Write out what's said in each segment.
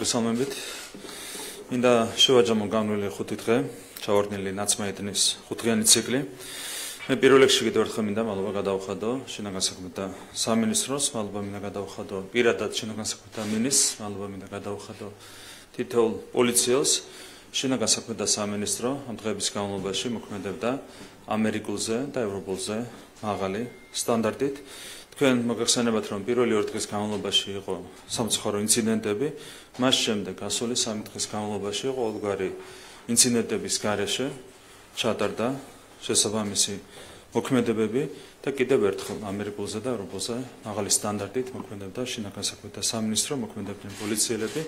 მოგესალმებით. მინდა შევაჯამო განვლილი 5 დღე, ჩავარდნილი ნაცმაედნის 5-დღიანი ციკლი. მე პირველ რიგში კიდევ ერთხელ მინდა მადლობა გადავხადო შინაგან საქმეთა სამინისტროს, მადლობა მინდა გადავხადო პირადად შინაგან საქმეთა მინისტრს, მადლობა მინდა გადავხადო თითოეულ პოლიციელს. შინაგან საქმეთა სამინისტრო ამ დღეების განმავლობაში მოქმედებდა ამერიკულზე და ევროპულზე მაღალი სტანდარტით. თქვენ მოგეხსენებათ, რომ პირველი 2 დღის განმავლობაში იყო სამწუხარო ინციდენტები, მას შემდეგ გასული 3 დღის განმავლობაში იყო ყოველგვარი ინციდენტების გარეშე ჩატარდა შესაბამისი მოქმედებები და კიდევ ერთხელ ამერიკულზე და ევროპულზე მაღალი სტანდარტით მოქმედებდა შინაგან საქმეთა სამინისტრო, მოქმედებდნენ პოლიციელები.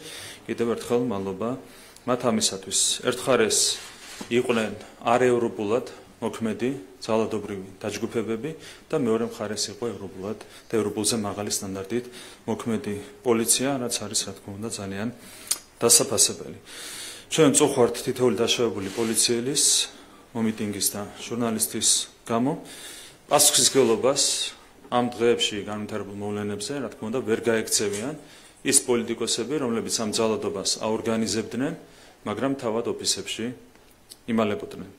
კიდევ ერთხელ მადლობა მათ ამისათვის. ერთხარეს იყვნენ არაევროპულად მოქმედი ძალადობრივი დაჯგუფებები და მეორე მხარეს იყო ევროპულად და ევროპულზე მაღალი სტანდარტით მოქმედი პოლიცია, რაც არის რა თქმა უნდა ძალიან დასაფასებელი. ჩვენ წუხართ თითოეული დაშავებული პოლიციელის, მომიტინგის და ჟურნალისტის გამო პასუხისმგებლობას ამ დღეებში განვითარებულ მოვლენებზე, რა თქმა უნდა, ვერ გაექცევიან ის პოლიტიკოსები, რომლებიც ამ ძალადობას აორგანიზებდნენ, მაგრამ თავად ოფისებში იმალებოდნენ.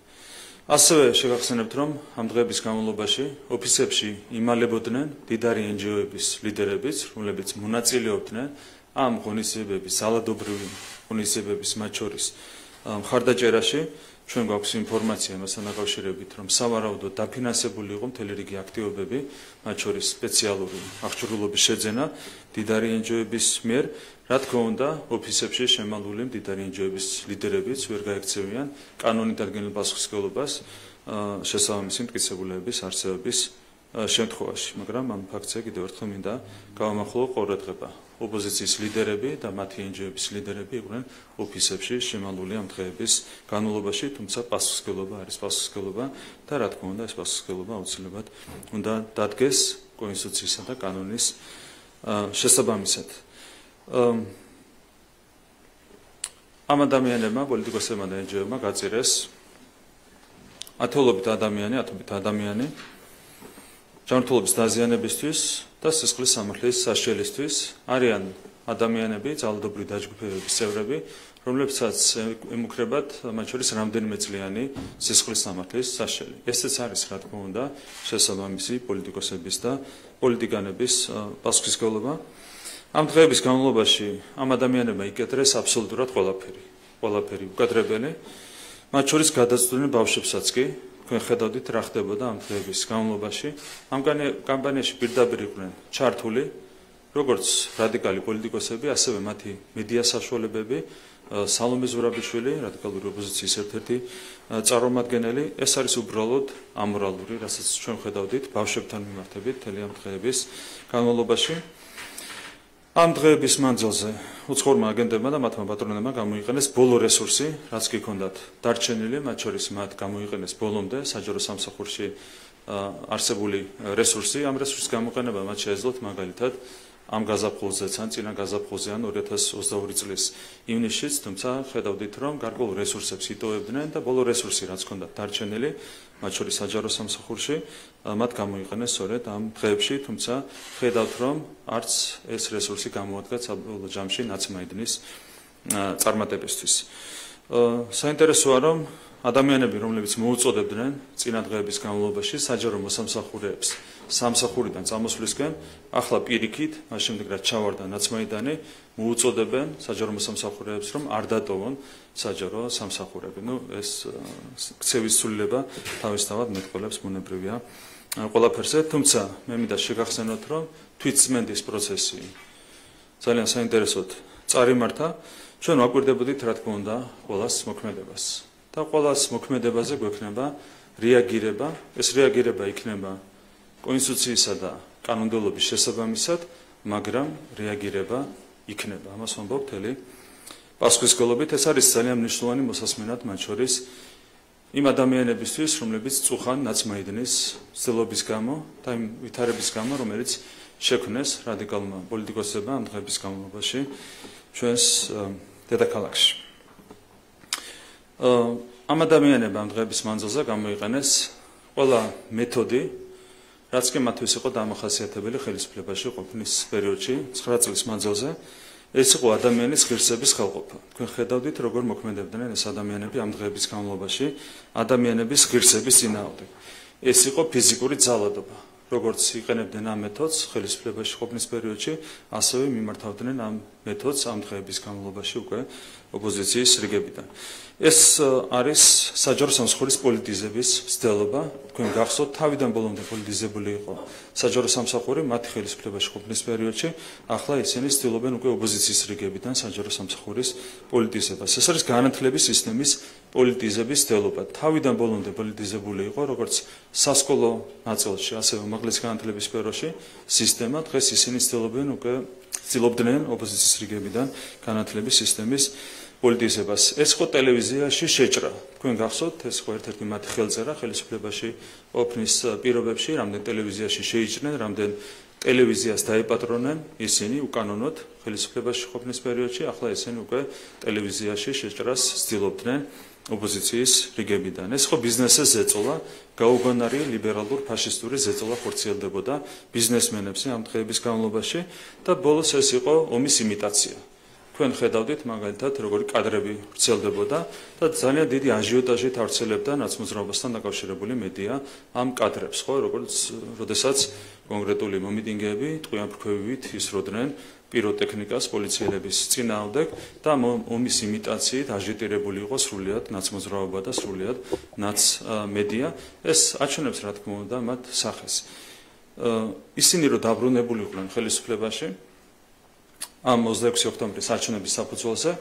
ასევე შეგახსენებთ, რომ ამ დღეების განმავლობაში ოფისებში იმალებოდნენ დიდარი NGO-ების ლიდერებიც, რომლებიც მონაწილეობდნენ ამ ღონისძიებების, ძალადობრივი ღონისძიებების მათ შორის მხარდაჭერაში. ჩვენ გვაქვს ინფორმაცია მასთან დაკავშირებით, რომ სავარაუდოდ დაფინანსებული იყო მთელი რიგი აქტივობები, მათ შორის სპეციალური აღჭურვილობის შეძენა დიდარი NGO-ების მიერ. რა თქმა უნდა, ოფისებში შემალული დიდარი NGO-ების ლიდერებიც ვერ გაექცევიან კანონით დადგენილ პასუხისმგებლობას შესაბამისი მტკიცებულებების არსებობის შემთხვევაში. მაგრამ ამ ფაქტზე კიდევ ერთხელ მინდა გავამახვილო ყურადღება. ოპოზიციის ლიდერები და მათი NGO-ების ლიდერები იყვნენ ოფისებში შემალული ამ დღეების განმავლობაში, თუმცა პასუხისმგებლობა არის პასუხისმგებლობა და რა თქმა უნდა, ეს პასუხისმგებლობა აუცილებლად უნდა დადგეს კონსტიტუციისა და კანონის შესაბამისად. ამ ადამიანებმა, პოლიტიკოსებმა და NGO-ებმა გაწირეს ათეულობით ადამიანი ჯანმრთელობის დაზიანებისთვის და სისხლის სამართლის საშელისთვის. არიან ადამიანები, ძალადობრივი დაჯგუფებების წევრები, რომლებსაც ემუქრებათ მათ შორის რამდენიმე წლიანი სისხლის სამართლის საშელი. ესეც არის, რა თქმა უნდა, შესაბამისი პოლიტიკოსების და პოლიტიკანების პასუხისმგებლობა. ამ დღეების განმავლობაში ამ ადამიანებმა იკეთრეს აბსოლუტურად ყველაფერი უკადრებელი, მათ შორის გადაწყვეტილდნენ ბავშვებსაც კი. თქვენ ხედავდით რა ხდებოდა ამ დღეების განმავლობაში. ამ კამპანიაში პირდაპირ იყვნენ ჩართული როგორც რადიკალი პოლიტიკოსები, ასევე მათი მედია საშუალებები, სალომე ზურაბიშვილი, რადიკალური ოპოზიციის ერთ-ერთი წარმომადგენელი. ეს არის უბრალოდ ამორალური, რასაც ჩვენ ხედავდით ბავშვებთან მიმართებით მთელი ამ დღეების განმავლობაში. ამ დღეების მანძილზე უცხოურმა აგენტებმა და მათმა პატრონებმა გამოიყენეს ბოლო რესურსი, რაც კი ჰქონდათ დარჩენილი, მათ შორის მათ გამოიყენეს ბოლომდე საჯარო სამსახურში არსებული რესურსი. ამ რესურსის გამოყენება მათ შეეძლოთ მაგალითად ამ გაზაფხულზეც ან წინა გაზაფხულზე ან 2022 წლის ივნისშიც, თუმცა ხედავდით, რომ გარკვეულ რესურსებს იტოვებდნენ და ბოლო რესურსი, რაც ჰქონდათ დარჩენილი, მათ შორის საჯარო სამსახურში, მათ გამოიყენეს სწორედ ამ დღეებში, თუმცა ხედავთ, რომ არც ეს რესურსი გამოადგა საბოლოო ჯამში ნაცმაედნის წარმატებისთვის. საინტერესოა, რომ ადამიანები, რომლებიც მოუწოდებდნენ წინა დღეების განმავლობაში საჯარო მოსამსახურეებს სამსახურიდან წამოსვლისკენ, ახლა პირიქით, მას შემდეგ რაც ჩავარდა ნაცმაედანი, მოუწოდებენ საჯარო მოსამსახურეებს, რომ არ დატოვონ საჯარო სამსახურები. ეს ქცევის ცვლილება თავისთავად მეტყველებს ბუნებრივია ყველაფერზე, თუმცა მე მინდა შეგახსენოთ, რომ თვითწმენდის პროცესი ძალიან საინტერესოდ წარიმართა. ჩვენ ვაკვირდებოდით, რა თქმა უნდა, ყველას მოქმედებას და ყველას მოქმედებაზე გვექნება რეაგირება. ეს რეაგირება იქნება კონსტიტუციისა და კანონმდებლობის შესაბამისად, მაგრამ რეაგირება იქნება. ამას ვამბობ მთელი პასუხისმგებლობით. ეს არის ძალიან მნიშვნელოვანი მოსასმენად მათ შორის იმ ადამიანებისთვის, რომლებიც წუხან ნაცმაედნის ცდილობის გამო და იმ ვითარების გამო, რომელიც შექმნეს რადიკალურმა პოლიტიკოსებმა ამ დღეების განმავლობაში ჩვენს დედაქალაქში. ამ ადამიანებმა ამ დღეების მანძილზე გამოიყენეს ყველა მეთოდი, რაც კი მათთვის იყო დამახასიათებელი ხელისუფლებაში ყოფნის პერიოდში 9 წლის მანძილზე. ეს იყო ადამიანის ღირსების ხელყოფა. თქვენ ხედავდით, როგორ მოქმედებდნენ ეს ადამიანები ამ დღეების განმავლობაში ადამიანების ღირსების წინააღმდეგ. ეს იყო ფიზიკური ძალადობა. როგორც იყენებდნენ ამ მეთოდს ხელისუფლებაში ყოფნის პერიოდში, ასევე მიმართავდნენ ამ მეთოდს ამ დღეების განმავლობაში უკვე ოპოზიციის რიგებიდან. ეს არის საჯარო სამსახურის პოლიტიზების მცდელობა. თქვენ გახსოვთ, თავიდან ბოლომდე პოლიტიზებული იყო საჯარო სამსახური მათი ხელისუფლებაში ყოფნის პერიოდში, ახლა ისინი ცდილობენ უკვე ოპოზიციის რიგებიდან საჯარო სამსახურის პოლიტიზებას. ეს არის განათლების სისტემის პოლიტიზების მცდელობა. თავიდან ბოლომდე პოლიტიზებული იყო როგორც სასკოლო ნაწილში, ასევე უმაღლესი განათლების სფეროში სისტემა. დღეს ისინი ცდილობდნენ ოპოზიციის რიგებიდან განათლების სისტემის პოლიტიზებას. ეს იყო ტელევიზიაში შეჭრა. თქვენ გახსოვთ, ეს იყო ერთ-ერთი მათი ხელწერა ხელისუფლებაში ყოფნის პირობებში, რამდენ ტელევიზიაში შეიჭრნენ, რამდენ ტელევიზიას დაეპატრონენ ისინი უკანონოდ ხელისუფლებაში ყოფნის პერიოდში, ახლა ისინი უკვე ტელევიზიაში შეჭრას ცდილობდნენ ოპოზიციის რიგებიდან. ეს იყო ბიზნესის ზეწოლა, გაუგონარი ლიბერალურ ფაშისტური ზეწოლა ხორციელდებოდა ბიზნესმენებზე ამ დღეების განმავლობაში და ბოლოს ეს იყო ომის იმიტაცია. თქვენ ხედავდით მაგალითად როგორი კადრები ვრცელდებოდა და ძალიან დიდი აჟიოტაჟით ავრცელებდა ნაცმოძრაობასთან დაკავშირებული მედია ამ კადრებს, ხო, როდესაც კონკრეტული მომიტინგეები ტყვიამფრქვევით ისროდნენ პიროტექნიკას პოლიციელების წინააღმდეგ და ომის იმიტაციით აჟიტირებული იყო სრულიად ნაცმოძრაობა და სრულიად ნაცმედია. ეს აჩვენებს რა თქმა უნდა მათ სახეს. ისინი რომ დაბრუნებული იყვნენ ხელისუფლებაში ამ 26 ოქტომბრის არჩევნების საფუძველზე,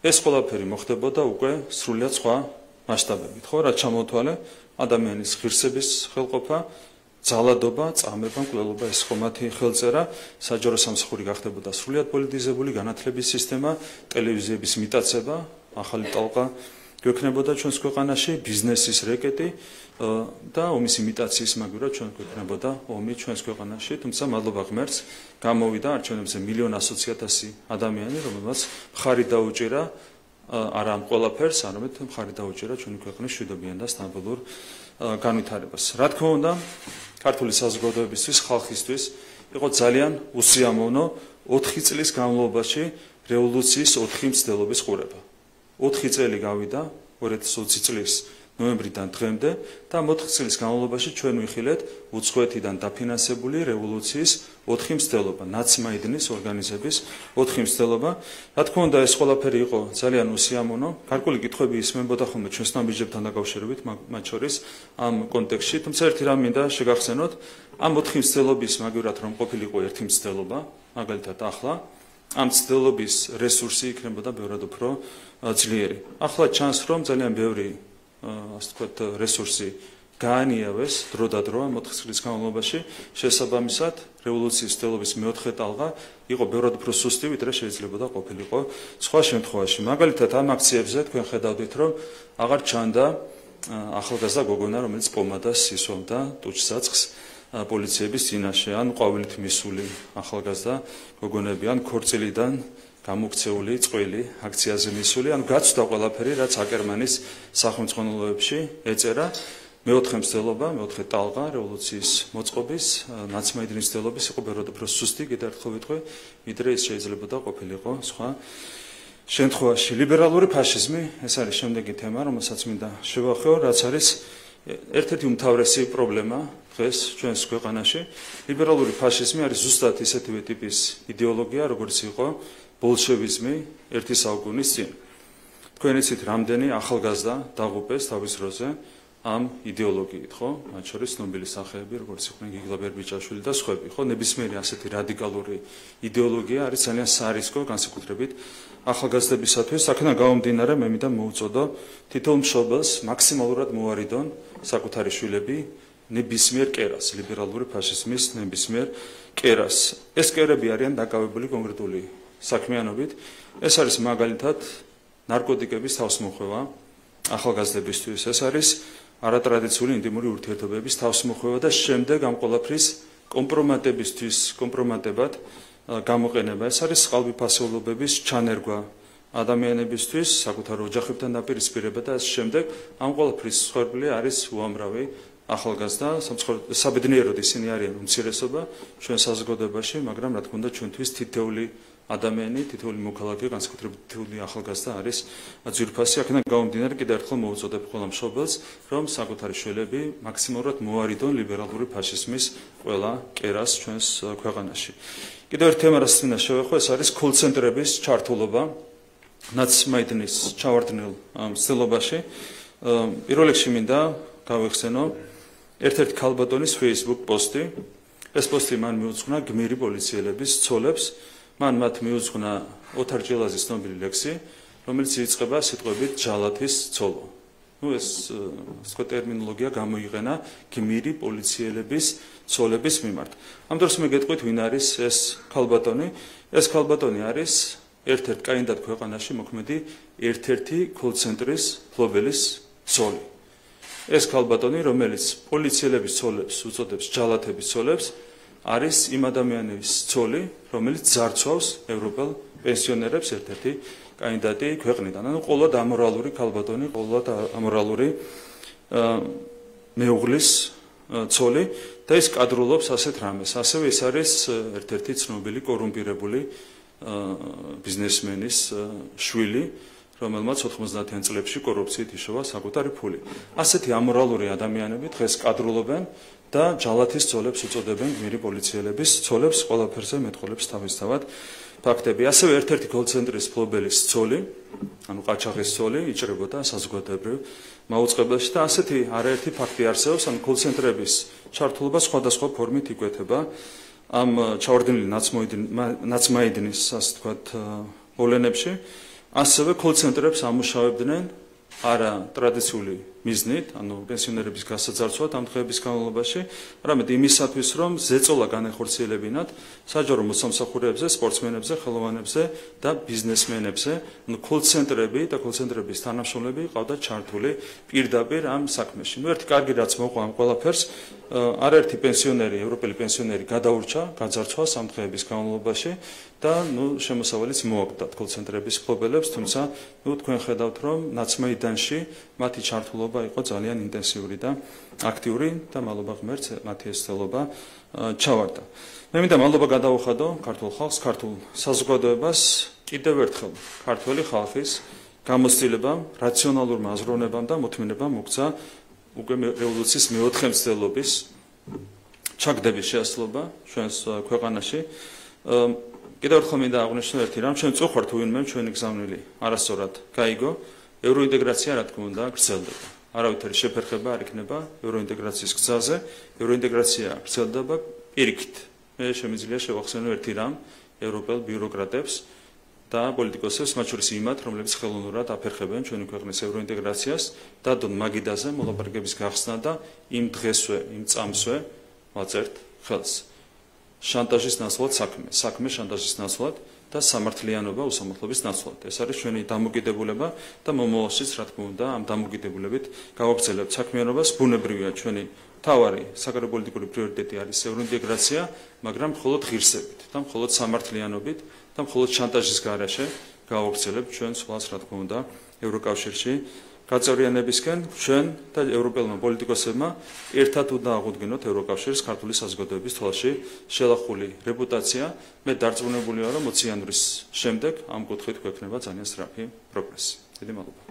ეს ყველაფერი მოხდებოდა უკვე სრულიად სხვა მასშტაბებით, ხო, რაც ჩამოთვალე ადამიანის ღირსების ხელყოფა, ძალადობა, წამება, მკვლელობა, ეს ხო მათი ხელწერა, საჯარო სამსახური გახდებოდა სრულიად პოლიტიზებული განათლების სისტემა, ტელევიზიების მიტაცება, ახალი ტალღა გვექნებოდა ჩვენს ქვეყანაში, ბიზნესის რეკეტი და ომის იმიტაციის მაგივრად ჩვენ გვექნებოდა ომი ჩვენს ქვეყანაში, თუმცა მადლობა ღმერთს გამოვიდა არჩევნებზე 1,200,000 ადამიანი, რომელმაც მხარი დაუჭირა არა ამ ყველაფერს, არამედ მხარი დაუჭირა ჩვენი ქვეყნის მშვიდობიან და სტაბილურ განვითარებას. რა თქმა უნდა, ქართული საზოგადოებისთვის, ხალხისთვის იყო ძალიან უსიამოვნო 4 წლის განმავლობაში რევოლუციის 4 მცდელობის ყურება. 4 წელი გავიდა 2020 წლის ნოემბრიდან დღემდე და 4 წლის განმავლობაში ჩვენ ვიხილეთ უცხოეთიდან დაფინანსებული რევოლუციის 4 მცდელობა, ნაცმაიდნის ორგანიზების 4 მცდელობა. რა თქმა უნდა, ეს ყველაფერი იყო ძალიან უსიამოვნო. გარკვეული კითხვები ისმენბოდა ხოლმე ჩვენს ნაბიჯებთან დაკავშირებით, მათ შორის ამ კონტექსტში, თუმცა ერთი რამ მინდა შეგახსენოთ, ამ 4 მცდელობის მაგივრად რომ ყოფილიყო ერთი მცდელობა, მაგალითად ახლა ამ მცდელობის რესურსი იქნებოდა ბევრად უფრო ძლიერი. ახლა ჩანს, რომ ძალიან ბევრი ასე ვთქვათ რესურსი გაანიავეს დრო და დრო 4 წლის განმავლობაში, შესაბამისად რევოლუციის მცდელობის მეოთხე ტალღა იყო ბევრად უფრო სუსტი, ვიდრე შეიძლებოდა ყოფილიყო სხვა შემთხვევაში. მაგალითად ამ აქციებზე თქვენ ხედავდით, რომ აღარ ჩანდა ახალგაზრდა გოგონა, რომელიც პომადას ისვამდა ტუჩსაწყს პოლიციების წინაშე, ან ყვავილით მისული ახალგაზრდა გოგონები, ან ქორწილიდან გამოქცეული წყვილი აქციაზე მისული, ან გაცვდა ყველაფერი, რაც აკერმანის სახელმწიფოებში ეწერა. მეოთხე მცდელობა, მეოთხე ტალღა რევოლუციის მოწყობის, ნაცმაიდნის მცდელობის იყო ბევრად უფრო სუსტი, კიდევ ერთხელ ვიტყვი, ვიდრე ის შეიძლებოდა ყოფილიყო სხვა შემთხვევაში. ლიბერალური ფაშიზმი, ეს არის შემდეგი თემა, რომელსაც მინდა შევახეო, რაც არის ერთ-ერთი უმთავრესი პრობლემა დღეს ჩვენს ქვეყანაში. ლიბერალური ფაშიზმი არის ზუსტად ისეთივე ტიპის იდეოლოგია, როგორც იყო ბოლშევიზმი ერთი საუკუნის წინ. თქვენ იცით, რამდენი ახალგაზრდა დაღუპეს თავის დროზე ამ იდეოლოგიით, ხო? მათ შორის ცნობილი სახეები, როგორც იყვნენ გიგლა ბერბიჭაშვილი და სხვები, ხო? ნებისმიერი ასეთი რადიკალური იდეოლოგია არის ძალიან სარისკო, განსაკუთრებით ახალგაზრდებისათვის. აქედან გამომდინარე, მე მინდა მოუწოდო თითოეულ მშობელს მაქსიმალურად მოარიდონ საკუთარი შვილები ნებისმიერ კერას, ლიბერალური ფაშიზმის ნებისმიერ კერას. ეს კერები არიან დაკავებული კონკრეტული საქმიანობით. ეს არის მაგალითად ნარკოტიკების თავსმოხვევა ახალგაზრდებისთვის. ეს არის არატრადიციული ინტიმური ურთიერთობების თავსმოხვევა და შემდეგ ამ ყველაფრის კომპრომატებად გამოყენება. ეს არის წყალბიფასეულობების ჩანერგვა ადამიანებისთვის, საკუთარ ოჯახებთან დაპირისპირება და ამ შემდეგ ამ ყველაფრის მსხვერპლი არის უამრავი ახალგაზრდა. საბედნიეროდ ისინი არიან უმცირესობა ჩვენ საზოგადოებაში, მაგრამ რა თქმა უნდა ჩვენთვის თითეული ადამიანი, თითოეული მოქალაქე, განსაკუთრებით თითოეული ახალგაზრდა არის ძვირფასი. აქედან გამომდინარე, კიდევ ერთხელ მოვუწოდებ ყველა მშობელს, რომ საკუთარი შვილები მაქსიმალურად მოარიდონ ლიბერალური ფაშიზმის ყველა კერას ჩვენს ქვეყანაში. კიდევ ერთ თემა, რაც მინდა შევეხო, ეს არის კოლ-ცენტრების ჩართულობა ნაცმაიდნის ჩავარდნილ მცდელობაში. პირველ რიგში მინდა გავიხსენო ერთ-ერთი ქალბატონის Facebook პოსტი. ეს პოსტი მან მიუძღვნა გმირი პოლიციელების ცოლებს. მან მათ მიუძღვნა ოთარ ჯელაძის ცნობილი ლექსი, რომელიც იწყება სიტყვებით ჯალათის ცოლო. ეს სხვა ტერმინოლოგია გამოიყენა გმირი პოლიციელების ცოლების მიმართ. ამ დროს მე გეტყვით, ვინ არის ეს ქალბატონი? ეს ქალბატონი არის ერთ-ერთ კაინდად ქვეყანაში მოქმედი ერთ-ერთი კოლ-ცენტრის მფლობელის ცოლი. ეს ქალბატონი, რომელიც პოლიციელების ცოლებს უწოდებს ჯალათების ცოლებს, არის იმ ადამიანების ცოლი, რომელიც ძარცვავს ევროპელ პენსიონერებს, ერთ-ერთი კანდიდატი ქვეყნიდან. ანუ ყოველად ამორალური ქალბატონი, ყოველად ამორალური მეუღლის ცოლი და ის კადრულობს ასეთ რამეს. ასევე ის არის ერთ-ერთი ცნობილი კორუმპირებული ბიზნესმენის შვილი, რომელმაც 90-იან წლებში კორუფციით იშოვა საკუთარი ფული. ასეთი ამორალური ადამიანები დღეს კადრულობენ და ჯალათის ცოლებს უწოდებენ გმირი პოლიციელების ცოლებს, ყველაფერზე მეტყოლებს თავისთავად ფაქტები. ასევე ერთ-ერთი კოლ-ცენტრის მფლობელის ცოლი, ანუ ყაჩაღის ცოლი, იჭრებოდა საზოგადოებრივ მაუწყებელში და ასეთი არაერთი ფაქტი არსებობს, ანუ კოლ-ცენტრების ჩართულობა სხვადასხვა ფორმით იკვეთება ამ ჩავარდნილი ნაცმაიდნის, ასე ვთქვათ, მოვლენებში. ასევე კოლ-ცენტრებს ამუშავებდნენ არა ტრადიციული მიზნით, ანუ პენსიონერების გასაძარცვად ამ დღეების განმავლობაში, არამედ იმისათვის, რომ ზეწოლა განეხორციელებინათ საჯარო მოსამსახურეებზე, სპორტსმენებზე, ხელოვანებზე და ბიზნესმენებზე. ანუ კოლ-ცენტრები და კოლ-ცენტრების თანამშრომლები ყავდათ ჩართული პირდაპირ ამ საქმეში. ერთი კარგი რაც მოყვა ამ ყველაფერს, არაერთი პენსიონერი, ევროპელი პენსიონერი გადაურჩა, გაძარცვა ამ დღეების განმავლობაში და შემოსავალიც მოაკლდათ კოლ-ცენტრების მფლობელებს, თუმცა თქვენ ხედავთ, რომ ნაცმაიდანში მათი ჩართულობა იყო ძალიან ინტენსიური და აქტიური და მადლობა ღმერთს მათი ეს ცდელობა ჩავარდა. მე მინდა მადლობა გადავუხადო ქართულ ხალხს, ქართულ საზოგადოებას, კიდევ ერთხელ ქართველი ხალხის გამოცდილებამ, რაციონალურმა აზროვნებამ და მოთმინებამ მოგცა უკვე რევოლუციის მეოთხე მცდელობის ჩაგდების შეასრულება ჩვენს ქვეყანაში. კიდევ ერთხელ მინდა აღვნიშნო ერთი რამ, ჩვენ წუხართ ვინმე ჩვენი გზავნილი არასწორად გაიგო, ევროინტეგრაცია რა თქმა უნდა გრძელდება. არავითარი შეფერხება არ იქნება ევროინტეგრაციის გზაზე, ევროინტეგრაცია გრძელდება პირიქით. მე შემიძლია შევახსენო ერთი რამ ევროპელ ბიუროკრატებს და პოლიტიკოსებს, მათ შორის იმათ, რომლებიც ხელოვნურად აფერხებენ ჩვენი ქვეყნის ევროინტეგრაციას, დადონ მაგიდაზე მოლაპარაკების გახსნა და იმ დღესვე, იმ წამსვე ვაწერთ ხელს. შანტაჟის ნაცვლად საქმე შანტაჟის ნაცვლად და სამართლიანობა უსამართლობის ნაცვლად. ეს არის ჩვენი დამოკიდებულება და მომავალშიც რა თქმა უნდა ამ დამოკიდებულებით გავაგრძელებთ საქმიანობას. ბუნებრივია ჩვენი მთავარი საგარეპოლიტიკური პრიორიტეტი არის ევროინტეგრაცია, მაგრამ მხოლოდ ღირსებით და მხოლოდ სამართლიანობით და მხოლოდ შანტაჟის გარეშე გავაგრძელებთ ჩვენ სხვას რა თქმა უნდა ევროკავშირში გაწევრიანებისკენ. ჩვენ და ევროპელმა პოლიტიკოსებმა ერთად უნდა აღუდგინოთ ევროკავშირის ქართული საზოგადოების თვალში შელახული რეპუტაცია. მე დარწმუნებულია, რომ 20 იანვრის შემდეგ ამ კუთხით გვექნება ძალიან სწრაფი პროგრესი. დიდი მადლობა.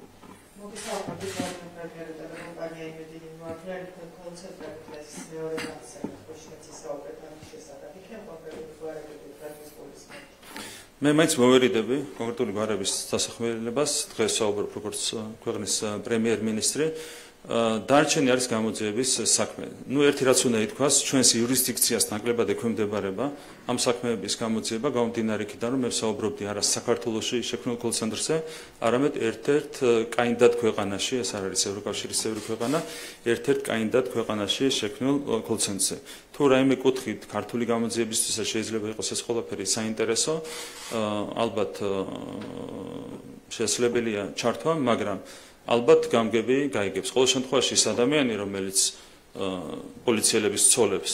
მე მაინც მოვერიდები კონკრეტული გვარების დასახმარებას. დღეს საუბრობ როგორც ქვეყნის პრემიერ-მინისტრი. დარჩენი არის გამოძიების საქმე. ერთი რაც უნდა ითქვას, ჩვენს იურისდიქციას ნაკლებად ექვემდებარება ამ საქმეების გამოძიება, გამომდინარე იქიდან, რომ მე ვსაუბრობდი არა საქართველოში შექმნილ კოლ-ცენტრზე, არამედ ერთ-ერთ კანდიდატ ქვეყანაში, ეს არ არის ევროკავშირის წევრი ქვეყანა, ერთ-ერთ კანდიდატ ქვეყანაში შექმნილ კოლ-ცენტრზე. თუ რაიმე კუთხით ქართული გამოძიებისთვისაც შეიძლება იყოს ეს ყველაფერი საინტერესო, ალბათ შესაძლებელია ჩართვა, მაგრამ ალბათ გამგები გაიგებს. ყოველ შემთხვევაში ის ადამიანი, რომელიც პოლიციელების ცოლებს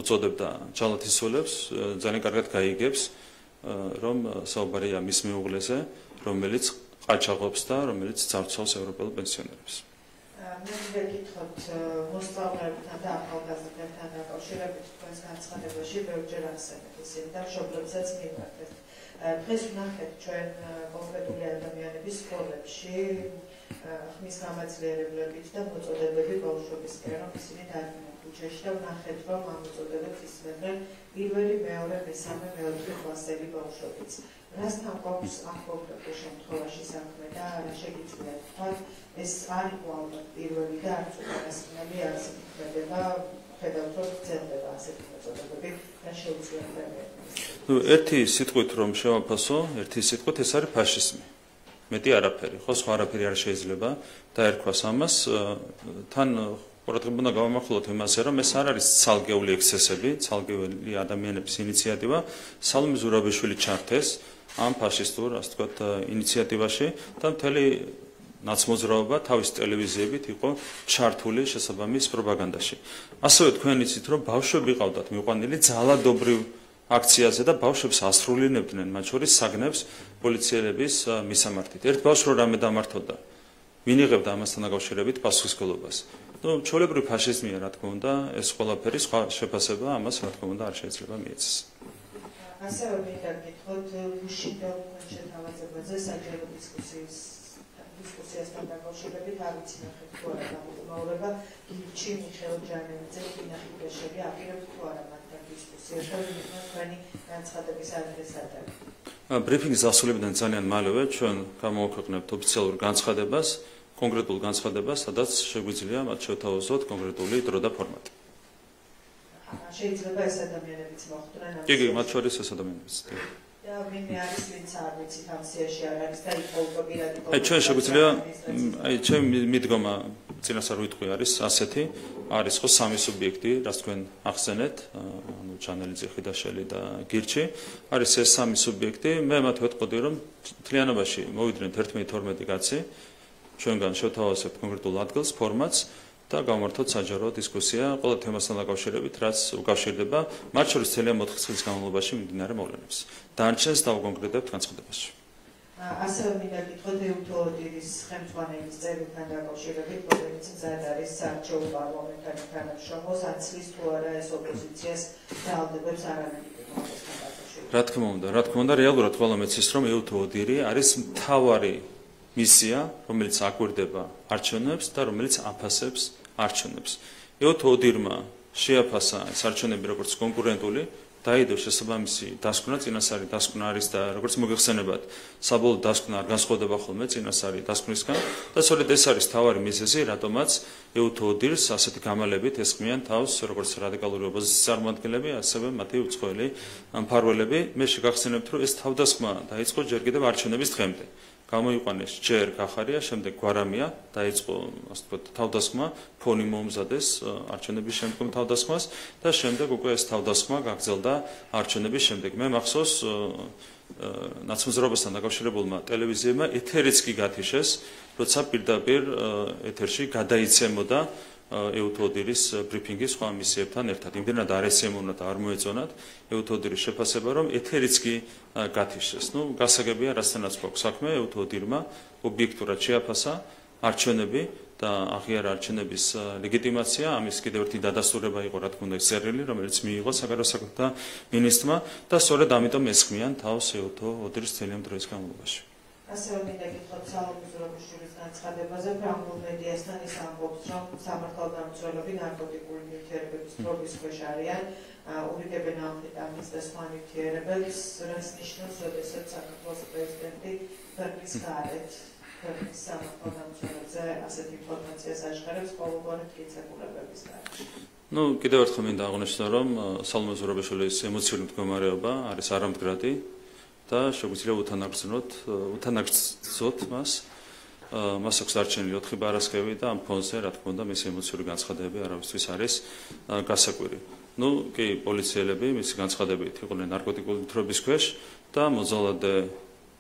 უწოდებდა ჯალათის ცოლებს, ძალიან კარგად გაიგებს, რომ საუბარია მის მეუღლეზე, რომელიც ყაჩაღობს და რომელიც ძარცვავს ევროპელ პენსიონერებს. მე ვეკითხოთ მოსწავლეებთან და ახალგაზრდებთან დაკავშირებით თქვენს განცხადებაში ბევრჯერ ახსენეთ ისინი და მშობლებსაც მივაკეთეთ. დღეს ვნახეთ ჩვენ კონკრეტული ადამიანების სკოლებში ხმის გამაძლიერებლებით და მოწოდებები ბავშვებისკენ, რომ ისინი დადგნენ ქუჩაში და ვნახეთ, რომ ამ მოწოდებებს ისმენდნენ პირველი, მეორე, მესამე, მეოთხე კლასელი ბავშვებიც. რასთან გვაქვს ამ კონკრეტულ შემთხვევაში საქმე და რა შეგიძლიათ ვთქვათ, ეს არ იყო ალბათ პირველი და არც უკანასკნელი არც იქნება, ხედავთ, რომ გრძელდება ასეთი მოწოდებები და შეუძლია პრემიერ. ერთი სიტყვით რომ შევაფასო, ერთი სიტყვით ეს არის ფაშიზმი. მეტი არაფერი, ხო, სხვა არაფერი არ შეიძლება დაერქვას ამას. თან ყურადღება უნდა გავამახვილოთ იმაზე, რომ ეს არ არის ცალკეული ექსცესები, ცალკეული ადამიანების ინიციატივა. სალომე ზურაბიშვილი ჩართეს ამ ფაშისტურ, ასე ვთქვათ, ინიციატივაში და მთელი ნაცმოძრაობა თავის ტელევიზიებით იყო ჩართული შესაბამის პროპაგანდაში. ასევე თქვენ იცით, რომ ბავშვები ყავდათ მიყვანილი ძალადობრივ აქციაზე და ბავშვებს ასრულინებდნენ, მათ შორის საგნებს პოლიციელების მისამართით. ერთ ბავშვს რო რამე დამართოდა, ვინ იღებდა ამასთან დაკავშირებით პასუხისმგებლობას? ჩვეულებრივი ფაშიზმია, რა თქმა უნდა, ეს ყველაფერი სხვა შეფასება ამას, რა თქმა უნდა, არ შეიძლება მიეცეს. ასევე მინდა გითხრათ, უშინდელ შეთავაზებაზე საჯარო დისკუსიასთან დაკავშირებით არ ვიცი ნახეთ თუ არა გამოგმაურება გიჩი მიხეილ ჯანელიძე ინახი გეშელი აპირებთ თუ არა მათთან დისკუსიას და თქვენი განცხადების ადრესატები. ბრიფინგის დასრულებიდან ძალიან მალევე ჩვენ გამოვაქვეყნებთ ოფიციალურ განცხადებას, კონკრეტულ განცხადებას, სადაც შეგვიძლია მათ შევთავაზოთ კონკრეტული დრო და ფორმატი. შეიძლება ეს ადამიანებიც მოხვდნენ ამ. კი, მათ შორის ეს ადამიანებიც. და ვინმე არის ვინც არ ვიცით ამ სიაში არ არის და იყო უკვე პირადი. ჩვენ შეგვიძლია, ჩემი მიდგომა წინასწარ ვიტყვი არის ასეთი, არის ხო სამი სუბიექტი, რაც თქვენ ახსენეთ, ანუ ჯანელიძე, ხიდაშელი და გირჩი, არის ეს სამი სუბიექტი, მე მათ ვეტყოდი, რომ მთლიანობაში მოვიდნენ 11-12 კაცი, ჩვენგან შევთავაზებთ კონკრეტულ ადგილს, ფორმატს და გავმართოთ საჯარო დისკუსია ყველა თემასთან დაკავშირებით, რაც უკავშირდება მათ შორის ძალიან 4 წლის განმავლობაში მიმდინარე მოვლენებს. დანარჩენს დავკონკრეტებთ განცხადებაში. ასევე მინდა გითხრათ ეუთოოდირის ხელმძღვანელის წერილთან დაკავშირებით, რომელიც მზად არის საარჩევნო პარლამენტარულ თანამშრომლს აცლის თუ არა ეს ოპოზიციას დაალდებებს არანაირ რა თქმა უნდა, რეალურად ყველა მეცის რომ ეუთოოდირი არის მთავარი მისია, რომელიც აკვირდება არჩევნებს და რომელიც აფასებს არჩევნებს. ეუთოოდირმა შეაფასა ეს არჩევნები როგორც კონკურენტული, დაიდო შესაბამისი დასკვნა, წინასწარი დასკვნა არის და როგორც მოგეხსენებათ, საბოლოო დასკვნა არ განსხვავდება ხოლმე წინასწარი დასკვნისგან და სწორედ ეს არის მთავარი მიზეზი, რატომაც ეუთოოდირს ასეთი გამალებით ესხმიან თავს როგორც რადიკალური ოპოზიციის წარმომადგენლები, ასევე მათი უცხოელი მფარველები. მე შეგახსენებთ, რომ ეს თავდასხმა დაიწყო ჯერ კიდევ არჩევნების დღემდე. გამოიყვანეს ჯერ გახარია, შემდეგ გვარამია, დაიწყო, ასე ვთქვათ, თავდასხმა, ფონი მოუმზადეს არჩევნების შემდგომ თავდასხმას და შემდეგ უკვე ეს თავდასხმა გაგრძელდა არჩევნების შემდეგ. მე მახსოვს ნაცმოძრაობასთან დაკავშირებულმა ტელევიზიებმა ეთერიც კი გათიშეს, როცა პირდაპირ ეთერში გადაიცემოდა ეუთოოდირის ბრიფინგი სხვა მისიებთან ერთად. იმდენად არ ესიამოვნათ და არ მოეწონათ ეუთოოდირის შეფასება, რომ ეთერიც კი გათიშეს. გასაგებია, რასთანაც გვაქვს საქმე, ეუთოოდირმა ობიექტურად შეაფასა არჩევნები და აღიარა არჩევნების ლეგიტიმაცია, ამის კიდევ ერთი დადასტურება იყო, რა თქმა უნდა, წერილი, რომელიც მიიღო საგარეო საქმეთა მინისტრმა და სწორედ ამიტომ ესხმიან თავს ეუთოოდირის ძალიან დროის განმავლობაში. ასევე მინდა გითხრათ სალომე ზურაბიშვილის განცხადებაზე, ფრანგულ მედიასთან ის ამბობს, რომ სამართალდამცველები ნარკოტიკული ნივთიერებების პრობის ქვეშ არიან, ურიგებენ ამფეტამინს და სხვა ნივთიერებებს, რაც ნიშნავს, როდესაც საქართველოს პრეზიდენტი ქვეყნის გარეთ ქვეყნის სამართალდამცველებზე ასეთ ინფორმაციას აშხარებს ყოველგვარი მტკიცებულებების გარშემო. კიდევ ერთხელ მინდა აღნიშნო, რომ სალომე ზურაბიშვილის ემოციური მდგომარეობა არის არამდგრადი და შეგვიძლია უთანაგრძოთ მას. მას აქვს დარჩენილი 4 პარასკევი და ამ ფონზე, რა თქმა უნდა, მისი ემოციური განცხადებები არავისთვის არის გასაკვირი. კი, პოლიციელები მისი განცხადებით იყვნენ ნარკოტიკული ნივთიერების ქვეშ და მოძალადე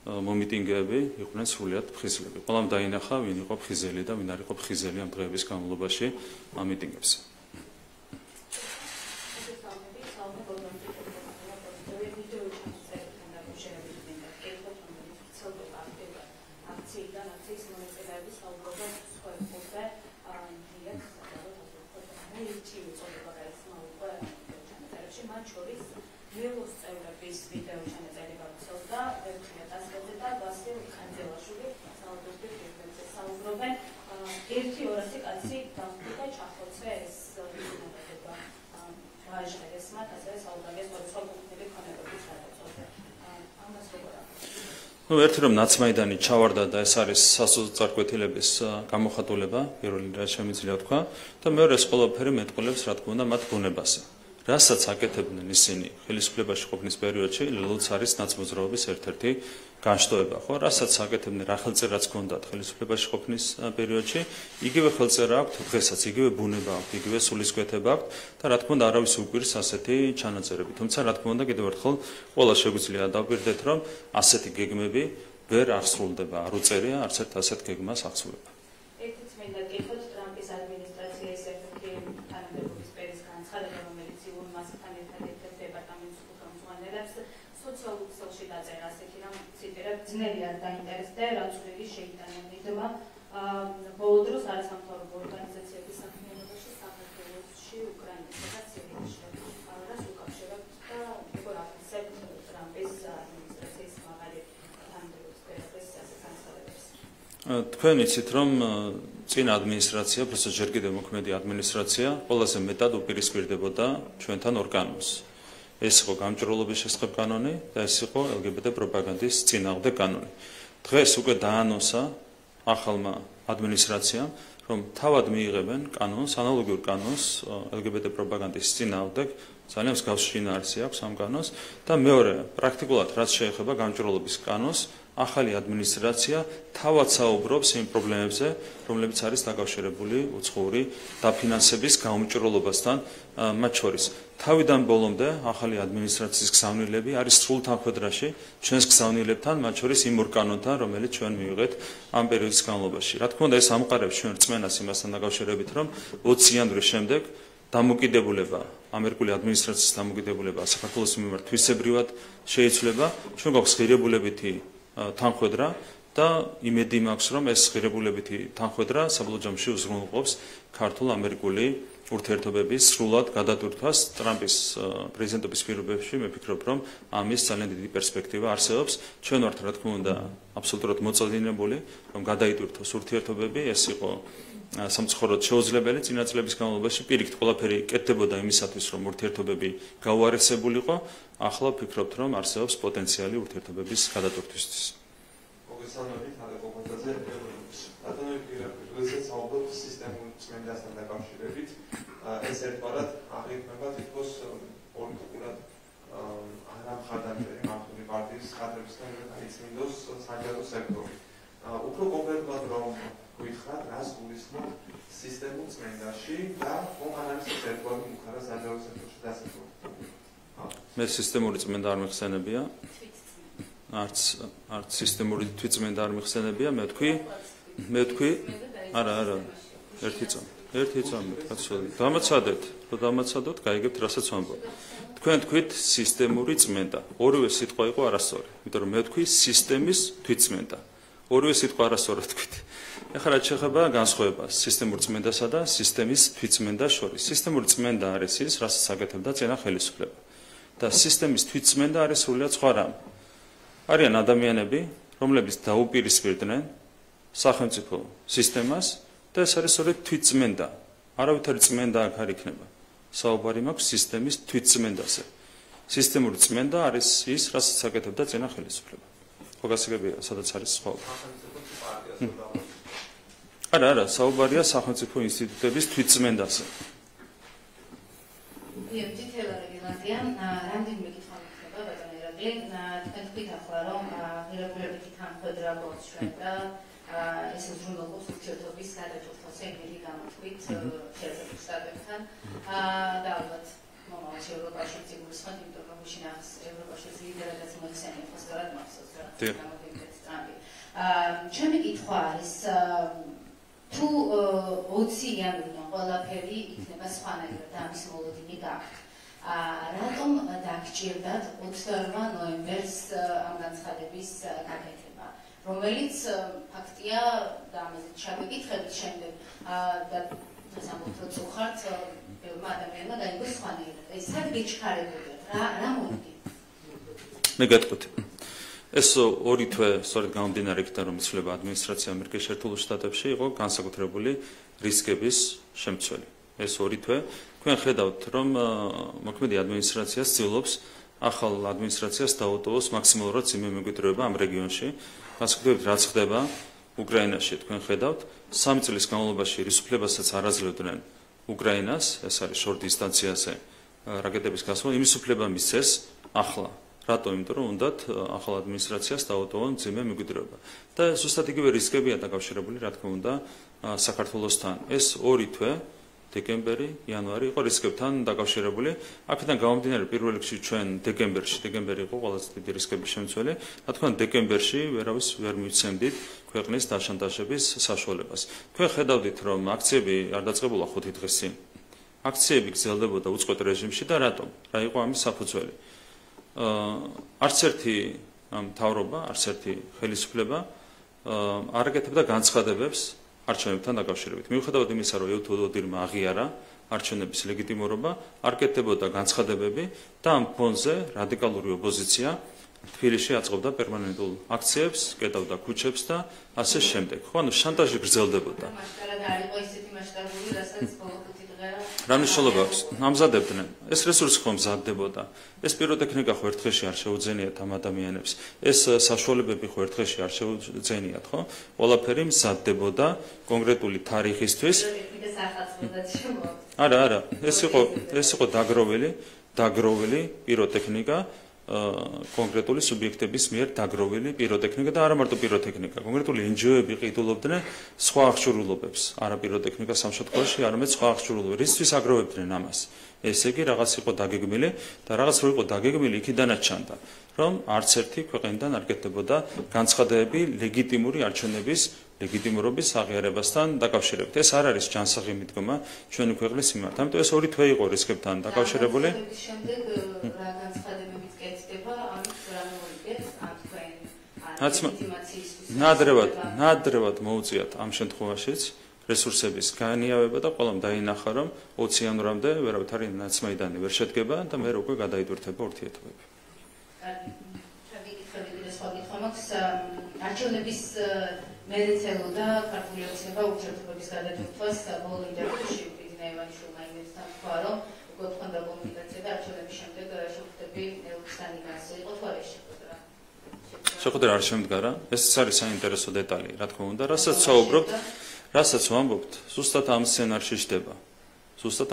მომიტინგეები იყვნენ სრულიად ფხიზლები. ყველამ დაინახა, ვინ იყო ფხიზელი და ვინ არ იყო ფხიზელი ამ დღეების განმავლობაში ამ მიტინგებზე. ერთი უწოდება გაიცნობა ჩანაწერებში, მათ შორის ველოს წევრების ვიდეო ჩანაწერი გავრცელდა ვებგვერდ ასკაზე და ვასილ ხანძელაშვილი საუბრობენ ფირმებზე საუბრობენ 1-200 კაცი დამკვიდრდა ჩახოცა ეს ვიდეო ვაჟღერეს მათ ასევე საუბრობენ სხვადასხვა კულტურული ქონებების გადაწყვეტაზე. ამას როგორ ну ერთი რომ ნაცმაიდანი ჩავარდა და ეს არის სასოწარკვეთილების გამოხატულება პირველი რაც შემიძლია თქვა და მეორე ეს ყველაფერი მეტყველებს რა თქმა უნდა მათ ბუნებაზე რასაც აკეთებდნენ ისინი ხელისუფლებაში ყოფნის პერიოდში ლელოც არის ნაცმოძრაობის ერთ-ერთი განშტოება ხო რასაც აკეთებდნენ რა ხელწერაც ჰქონდათ ხელისუფლებაში ყოფნის პერიოდში იგივე ხელწერა აქვთ დღესაც იგივე ბუნება აქვთ იგივე სულისკვეთება აქვთ და რა თქმა უნდა არავის უკვირს ასეთი ჩანაწერები თუმცა რა თქმა უნდა კიდევ ერთხელ ყველა შეგვიძლია დავპირდეთ რომ ასეთი გეგმები ვერ აღსრულდება არ უწერია არც ერთ ასეთ გეგმას აღსრულება ერთიც მინდა გითხოთ ტრამპის ადმინისტრაციის ერთ-ერთი თანამდებობის სფეროს განცხადება რომელიც იუონ მასკთან ერთად დეპარტამენტს უხელმძღვანელებს სოციალურ ქსელში დაწერა ასეთი რომ ციტირებ ძნელი არ დაინტერესდა რაც უდიდი შეიტანებიდმა ბოლო დროს არასამთავრობო ორგანიზაციების საქმიანობაში საქართველოში უკრაინასა და სირიაში რას უკავშირებთ და როგორ ახსენებთ ტრამპის ადმინისტრაციის მაღალი თანამდებობის სფეროს ასეთ განცხადებებს თქვენ იცით რომ წინა ადმინისტრაცია просто ჯერ კიდევ მოქმედი ადმინისტრაცია ყველაზე მეტად უპირისპირდებოდა ჩვენთან ორგანოს ეს იყო გამჭრელობის შესახებ კანონი და ეს იყო LGBT პროპაგანდის წინააღმდეგ კანონი. დღეს უკვე დაანონსა ახალმა ადმინისტრაციამ, რომ თავად მიიღებენ კანონს, ანალოგიურ კანონს LGBT პროპაგანდის წინააღმდეგ, ძალიან მსგავს შინაარსი აქვს ამ კანონს და მეორე, პრაქტიკულად რაც შეეხება გამჭრელობის კანონს, ახალი ადმინისტრაცია თავად საუბრობს იმ პრობლემებზე, რომლებიც არის დაკავშირებული უცხოური დაფინანსების გაუმჭრელობასთან მათ შორის. თავიდან ბოლომდე ახალი ადმინისტრაციის გზავნილები არის სრულ თანხმედრაში ჩვენს გზავნილებთან, მათ შორის იმ ორ კანონთან, რომელიც ჩვენ მივიღეთ ამ პერიოდის განმავლობაში. რა თქმა უნდა, ეს ამყარებს ჩვენ რწმენას იმასთან დაკავშირებით, რომ 20 იანვრის შემდეგ დამოკიდებულება ამერიკული ადმინისტრაციის დამოკიდებულება საქართველოს მიმართ თვისებრივად შეიცვლება, ჩვენ გვაქვს ღირებულებითი თანხმედრა და იმედი მაქვს, რომ ეს ღირებულებითი თანხმედრა საბოლოო ჯამში უზრუნველყოფს ქართულ-ამერიკული ურთიერთობების სრულად გადატვირთვას ტრამპის პრეზიდენტობის პირობებში მე ვფიქრობ, რომ ამის ძალიან დიდი პერსპექტივა არსებობს. ჩვენ ვართ რა თქმა უნდა აბსოლუტურად მოწოდინებული, რომ გადაიტვირთოს ურთიერთობები, ეს იყო სამწუხაროდ შეუძლებელი წინა წლების განმავლობაში პირიქით ყველაფერი კეთდებოდა იმისათვის, რომ ურთიერთობები გაუარესებულიყო, ახლა ვფიქრობთ, რომ არსებობს პოტენციალი ურთიერთობების გადატვირთვისთვის. მოგესალმებით, ადვოკატზე. როდესაც საუბრობთ სისტემური წმენდასთან დაკავშირებით, ეს ერთგვარად აღიქმება თითქოს პოლიტიკურად არამხარდამჭერი მართული პარტიის კადრებისგან გაიწმინდოს საჯარო სექტორი. უფრო კონკრეტულად რომ გითხრათ, რას გულისხმობთ სისტემურ წმენდაში და კომპანიის ერთგვარი მუხარა საჯარო სექტორში დასაქმებით. მე სისტემური წმენდა არ მიხსენებია. არც სისტემური თვითწმენდა არ მიხსენებია, მე თქვი არა ერთი წამი დამაცადეთ გაიგებთ რასაც ვამბობ თქვენ თქვით სისტემური წმენდა ორივე სიტყვა იყო არასწორი იმიტომ რომ მე თქვი სისტემის თვითწმენდა ორივე სიტყვა არასწორად თქვით ეხლა რაც შეეხება განსხვავებას სისტემურ წმენდასა და სისტემის თვითწმენდას შორის სისტემური წმენდა არის ის რასაც აკეთებდა წინა ხელისუფლება და სისტემის თვითწმენდა არის სრულიად სხვა რამ არიან ადამიანები რომლებიც დაუპირისპირდნენ სახელმწიფო სისტემას და ეს არის სწორედ თვითწმენდა. არავითარი წმენდა აქ არ იქნება. საუბარი მაქვს სისტემის თვითწმენდაზე. სისტემური წმენდა არის ის, რასაც აკეთებდა წინა ხელისუფლება. ხო გასაგებია, სადაც არის სხვაობა. არა, საუბარია სახელმწიფო ინსტიტუტების თვითწმენდაზე. თითქოს რეგულაცია, რამდენიმე კითხვა მოხდება ბატონო ერაკლი, თქვენ თქვით ახლა რომ რეგულირებითი თანხმედრა გვაქვს და ეს უზრუნველყოფს ურთიერთობის გადატვირთვას ეგრეთი გამოთქვით შეერთებულ შტატებთან და ალბათ მომავალში ევროპაში წიგულისხმად, იმიტომ რომ შინახს ევროპაში ლიდერადაც მოიხსენიებთ ხოსგარად მახსოვს რა გამოდიეთ ტრამპი. ჩემი კითხვა არის თუ 20 იანვრიდან ყველაფერი იქნება სხვანაირად და ამის მოლოდინი გაქვთ. რატომ დაგჭირდათ 28 ნოემბერს ამ განცხადების გაკეთება? რომელიც ფაქტია და ამაზე ჩაგეკითხებით შემდეგ და სამართლოდ უხართ ადამიანმა დაიგოს სხვანაირად. ეს სად გეჩქარებოდა? რა მოიგე? მე გეტყვით. ეს ორი თვე სწორედ გამომდინარე იქიდან რომ იცვლება ადმინისტრაცია ამერიკის შეერთებულ შტატებში იყო განსაკუთრებული რისკების შემცველი. ეს ორი თვე თქვენ ხედავთ რომ მოქმედი ადმინისტრაცია ცდილობს ახალ ადმინისტრაციას დაუტოვოს მაქსიმალურად ძიმე მემკვიდრეობა ამ რეგიონში. განსაკუთრებით რაც ხდება უკრაინაში თქვენ ხედავთ 3 წლის განმავლობაში რის უფლებასაც არ აძლევდნენ უკრაინას, ეს არის შორტ დისტანციაზე რაკეტების გასვლა, იმის უფლება მისცეს ახლა. რატო? იმიტომ რომ უნდათ ახალ ადმინისტრაციას დაუტოვონ ძიმე მემკვიდრეობა. და ზუსტად იგივე რისკებია დაკავშირებული, რა თქმა უნდა, საქართველოსთან. ეს ორი თვე დეკემბერი, იანვარი იყო რისკებთან დაკავშირებული. აქედან გამომდინარე პირველ რიგში ჩვენ დეკემბერი იყო ყველაზე დიდი რისკების შემცველი. რა თქმა უნდა, დეკემბერში ვერავის ვერ მივცემდით ქვეყნის დაშანტაჟების საშუალებას. თქვენ ხედავდით რომ აქციები არ დაწყებულა 5 დღის წინ. აქციები გრძელდებოდა უწყვეტ რეჟიმში და რატომ? რა იყო ამის საფუძველი? არც ერთი მთავრობა, არც ერთი ხელისუფლება არ აკეთებდა განცხადებებს არჩევნებთან დაკავშირებით. მიუხედავად იმისა, რომ ევთოდირმა აღიარა არჩევნების ლეგიტიმურობა, არ კეთდებოდა განცხადებები და ამ ფონზე რადიკალური ოპოზიცია თბილისში აწყობდა პერმანენტულ აქციებს, კეტავდა ქუჩებს და ასე შემდეგ. ხო, ანუ შანტაჟი გრძელდებოდა. მასშტაბად არ იყო ისეთი მასშტაბური, რასაც ბოლო 5 დღე რა მნიშვნელობა აქვს? ამზადებდნენ. ეს რესურსი ხომ მზადდებოდა. ეს პიროტექნიკა ხო ერთ დღეში არ შეუძენიათ ამ ადამიანებს. ეს საშუალებები ხო ერთ დღეში არ შეუძენიათ, ხო? ყველაფერი მზადდებოდა კონკრეტული თარიღისთვის. არა, ეს იყო დაგროვილი პიროტექნიკა. კონკრეტული სუბიექტების მიერ დაგროვილი პიროტექნიკა და არა მარტო პიროტექნიკა. კონკრეტული NGO-ები ყიდულობდნენ სხვა აღჭურვილობებს, არა პიროტექნიკა სამშობლოში, არამედ სხვა აღჭურვილობებს. რისთვის აგროვებდნენ ამას? ესე იგი რაღაც იყო დაგეგმილი და რაღაც რო იყო დაგეგმილი, იქიდანაც ჩანდა, რომ არც ერთი ქვეყნიდან არ კეთდებოდა განცხადებები ლეგიტიმური არჩევნების ლეგიტიმურობის აღიარებასთან დაკავშირებით. ეს არ არის ჯანსაღი მიდგომა ჩვენი ქვეყნის მიმართ. ამიტომ ეს ორი თვე იყო რისკებთან დაკავშირებული. ნადრევად მოუწიათ ამ შემთხვევაშიც რესურსების განიავება და ყველამ დაინახა, რომ 20 იანვრამდე ვერავითარი ნაცმაიდანი ვერ შედგება და მე უკვე გადაიდურთება ურთიერთობები. არჩევნების მერე ცელოდა ქართული ოცნება ურთიერთობების გადადურთვას ბოლო ინტერვიუში პრეზიდენტ ივანიშვილმა იმედთან თქვა, რომ უკვე ხონდა კომუნიკაცია და არჩევნების შემდეგ შეხვდები ელქსანი განსა იყო თუ არა შეხვედრა. შეხვედრა არ შემდგარა. ეს არის საინტერესო დეტალი, რა თქმა უნდა, რასაც ვამბობთ, ზუსტად ამ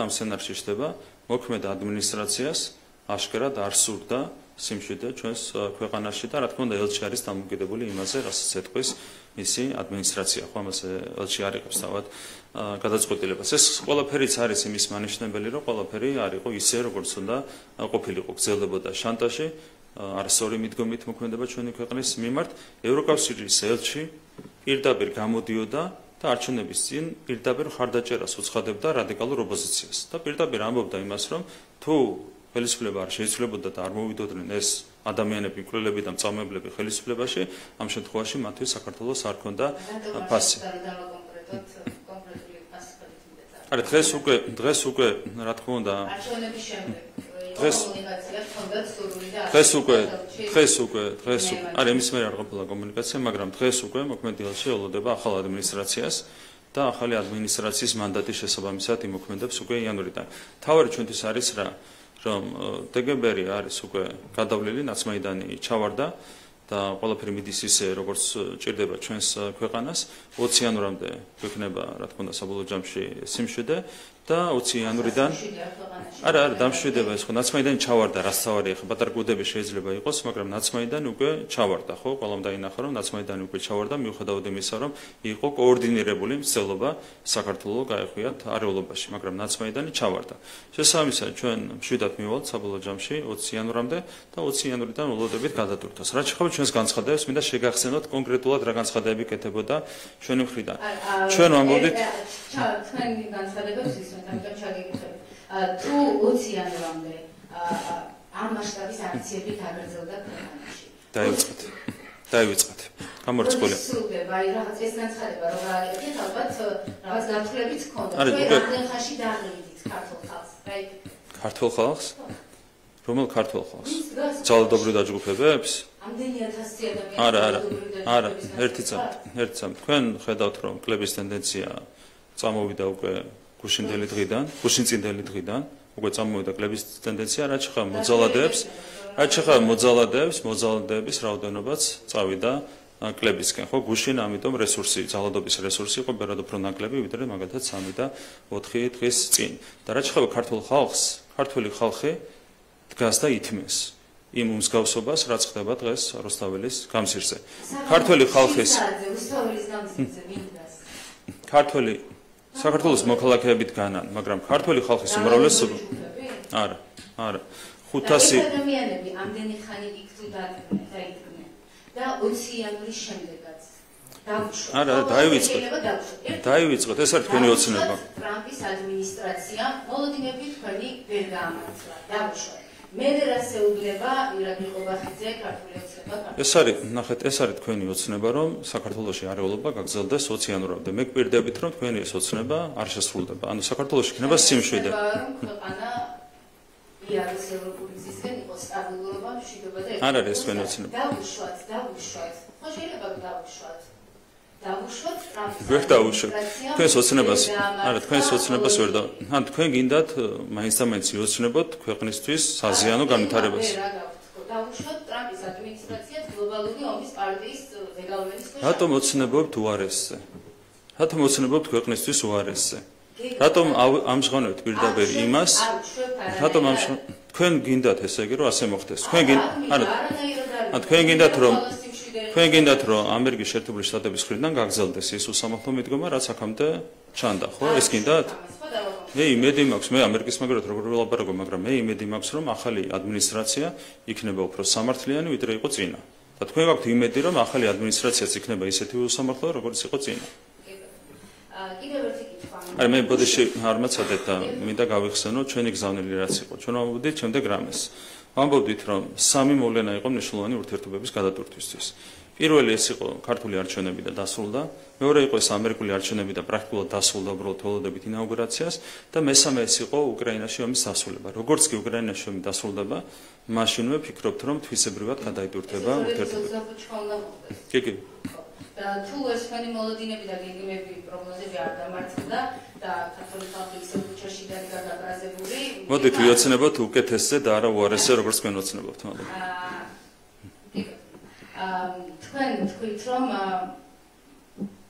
სცენარში ხდება, მოქმედ ადმინისტრაციას აშკარად არ სურდა სიმშვიდე ჩვენს ქვეყანაში და რა თქმა უნდა ელჩი არის დამოკიდებული იმაზე, რასაც ეთქვის მისი ადმინისტრაცია, ხო, ამაზე ელჩი არ იღებს თავად გადაწყვეტილებას. ეს ყველაფერიც არის იმის მანიშნებელი, რომ ყველაფერი არ იყო ისე, როგორც უნდა ყოფილიყო. გრძელდებოდა შანტაჟი, არასწორი მიდგომით მოქმედება ჩვენი ქვეყნის მიმართ. ევროკავშირის ელჩი პირდაპირ გამოდიოდა და არჩევნების წინ პირდაპირ ხარდაჭერას უცხადებდა რადიკალურ ოპოზიციას და პირდაპირ ამბობდა იმას, რომ თუ ხელისუფლება არ შეიცვლებოდა და არ მოვიდოდნენ ეს ადამიანები, მკვლელები და მწარმოებლები ხელისუფლებაში, ამ შემთხვევაში მათთვის საქართველოს არ ქონდა ფასი. არა, დღეს უკვე, რა თქმა უნდა, არა, იმის მერე არ ყოფილა კომუნიკაცია, მაგრამ დღეს უკვე მოქმედი ელჩი ელოდება ახალ ადმინისტრაციას და ახალი ადმინისტრაციის მანდატის შესაბამისად იმოქმედებს უკვე იანვრიდან. თავარი ჩვენთვის არის რა, რომ დეკემბერი არის უკვე გადავლილი, ნაცმაიდანი ჩავარდა და ყველაფერი მიდის ისე, როგორც ჭირდება ჩვენს ქვეყანას. 20 იანვრამდე გვექნება, რა თქმა უნდა, საბოლოო ჯამში სიმშვიდე და 20 იანვრიდან არა, დამშვიდება ეს ხო ნაცმაიდანი ჩავარდა, რაც თავარია, ხო პატარკუდები შეიძლება იყოს, მაგრამ ნაცმაიდანი უკვე ჩავარდა, ხო? ყველამ დაინახა, რომ ნაცმაიდანი უკვე ჩავარდა, მიუხედავად იმისა, რომ იყო კოორდინირებული მცდელობა საქართველოს გაეხვიათ არეულობაში, მაგრამ ნაცმაიდანი ჩავარდა. შესაბამისად, ჩვენ მშვიდად მივალთ საბოლოო ჯამში 20 იანვრამდე და 20 იანვრიდან ველოდებით გადადურთოს. რაც შეეხება ჩვენს განცხადებებს, მინდა შეგახსენოთ კონკრეტულად რა განცხადებები კეთებოდა ჩვენი მხრიდან. ჩვენ ვამბობდით ჩვენი განცხადებებს ამიტომ ჩაგეკითხებით. თუ 20 იანვრამდე ამ მასშტაბის აქციები გაგრძელდა ქვეყანაში. დაივიწყეთ. გამორიცხული. სრულდება, აი რაღაც ეს განცხადება რომ გააკეთეთ, ალბათ რაღაც გათვლებიც ჰქონდა. ჩვენ ამდენ ხანში დააღვიდით. ქართულ ხალხს, რაი? ქართულ ხალხს? რომელ ქართულ ხალხს? ძალადობრივ დაჯგუფებებს? ამდენი 1000 ადამიანი. არა, ერთი წამი. თქვენ ხედავთ, რომ კლების ტენდენცია წამოვიდა უკვე გუშინწინდელი დღიდან, უკვე წამოვიდა კლების ტენდენცია, რაც შეეხება მოძალადეების რაოდენობაც წავიდა კლებისკენ, ხო, გუშინ, ამიტომ ძალადობის რესურსი იყო ბევრად უფრო ნაკლები, ვიდრე მაგალითად 3 და 4 დღის წინ. და რაც შეეხება ქართულ ხალხს, ქართული ხალხი დგას და ითმის იმ მსგავსობას, რაც ხდება დღეს რუსთაველის გამზირზე. ქართული ხალხის საქართველოს მოქალაქეები დგანან, მაგრამ ქართული ხალხის უმრავლესობა არა. 500 ადამიანები ამდენი ხანი იქ თუ დაიდგნენ და 20 იანვრის შემდეგაც დავუშვათ. არა, დაივიწყოთ, ეს არის თქვენი ოცნება. ტრამპის ადმინისტრაციამ მოლოდინები თქვენი ვერ გაამართლა. დავუშვათ. მე რასე უდლება ირაკლი ყობახიძე ქართული ოცნება. ეს არის თქვენი ოცნება, რომ საქართველოში არეულობა გაგრძელდეს 20 იანვრამდე. მე გვპირდებით, რომ თქვენი ეს ოცნება არ შესრულდება. ანუ საქართველოში იქნება სიმშვიდე. იაროს ევროპული გზისკენ იყოს სტაბილურობა, მშვიდობა და არ არის თქვენი ოცნება. დავუშვათ. ხო შეიძლება დავუშვათ. ვერ დავუშვათ. თქვენს ოცნებას, თქვენს ოცნებას ვერ და ან თქვენ გინდათ მაინც და მაინც იოცნებოთ ქვეყნისთვის საზიანო განვითარებას. დავუშვათ ტრამპის ადმინისტრაციას გლობალური ომის პარტიის ზეგავლენის ქვეშ. რატომ ოცნებობთ უარესზე? რატომ ოცნებობთ ქვეყნისთვის უარესზე? რატომ ამჟღავნებთ პირდაპირ იმას? რატომ თქვენ გინდათ ესე იგი რომ ასე მოხდეს? თქვენ გინდათ რომ ამერიკის შეერთებული შტატების მხრიდან გაგრძელდეს ის უსამართლო მიდგომა, რაც აქამდე ჩანდა, ხო? ეს გინდათ? მე იმედი მაქვს, მე ამერიკის მაგალითად როგორ ველაპარაკო, მაგრამ მე იმედი მაქვს, რომ ახალი ადმინისტრაცია იქნება უფრო სამართლიანი, ვიდრე იყო წინა. და თქვენ გაქვთ იმედი, რომ ახალი ადმინისტრაციაც იქნება ისეთი უსამართლო, როგორც იყო წინა. კიდევ ერთი კითხვა. არა, მე ბოდიში არ მაცადეთ და მინდა გავიხსენო ჩვენი გზავნილი რაც იყო. ჩვენ ვამბობდით შემდეგ რამეს. ვამბობდით, რომ 3 მოვლენა იყო მნიშვნელოვანი ურთიერთობების გადატვირთვისთვის. პირველი ეს იყო ქართული არჩევნები და დასრულდა, მეორე იყო ეს ამერიკული არჩევნები და პრაქტიკულად დასრულდა უბრალოდ ველოდებით ინაუგურაციას და მესამე ეს იყო უკრაინაში ომის დასრულება. როგორც კი უკრაინაში ომი დასრულდება, მაშინვე ფიქრობთ, რომ თვისებრივად გადაიტვირთება ურთიერთობები. კი. თუ ეს თქვენი მოლოდინები და გეგმები პროგნოზები არ დამარცხდა და ქართული ხალხი ისევ ქუჩაში დადგა გაგაზებული. მოდით ვიოცნებოთ უკეთესზე და არა უარესზე, როგორც თქვენ ოცნებობთ. თქვენ თქვით, რომ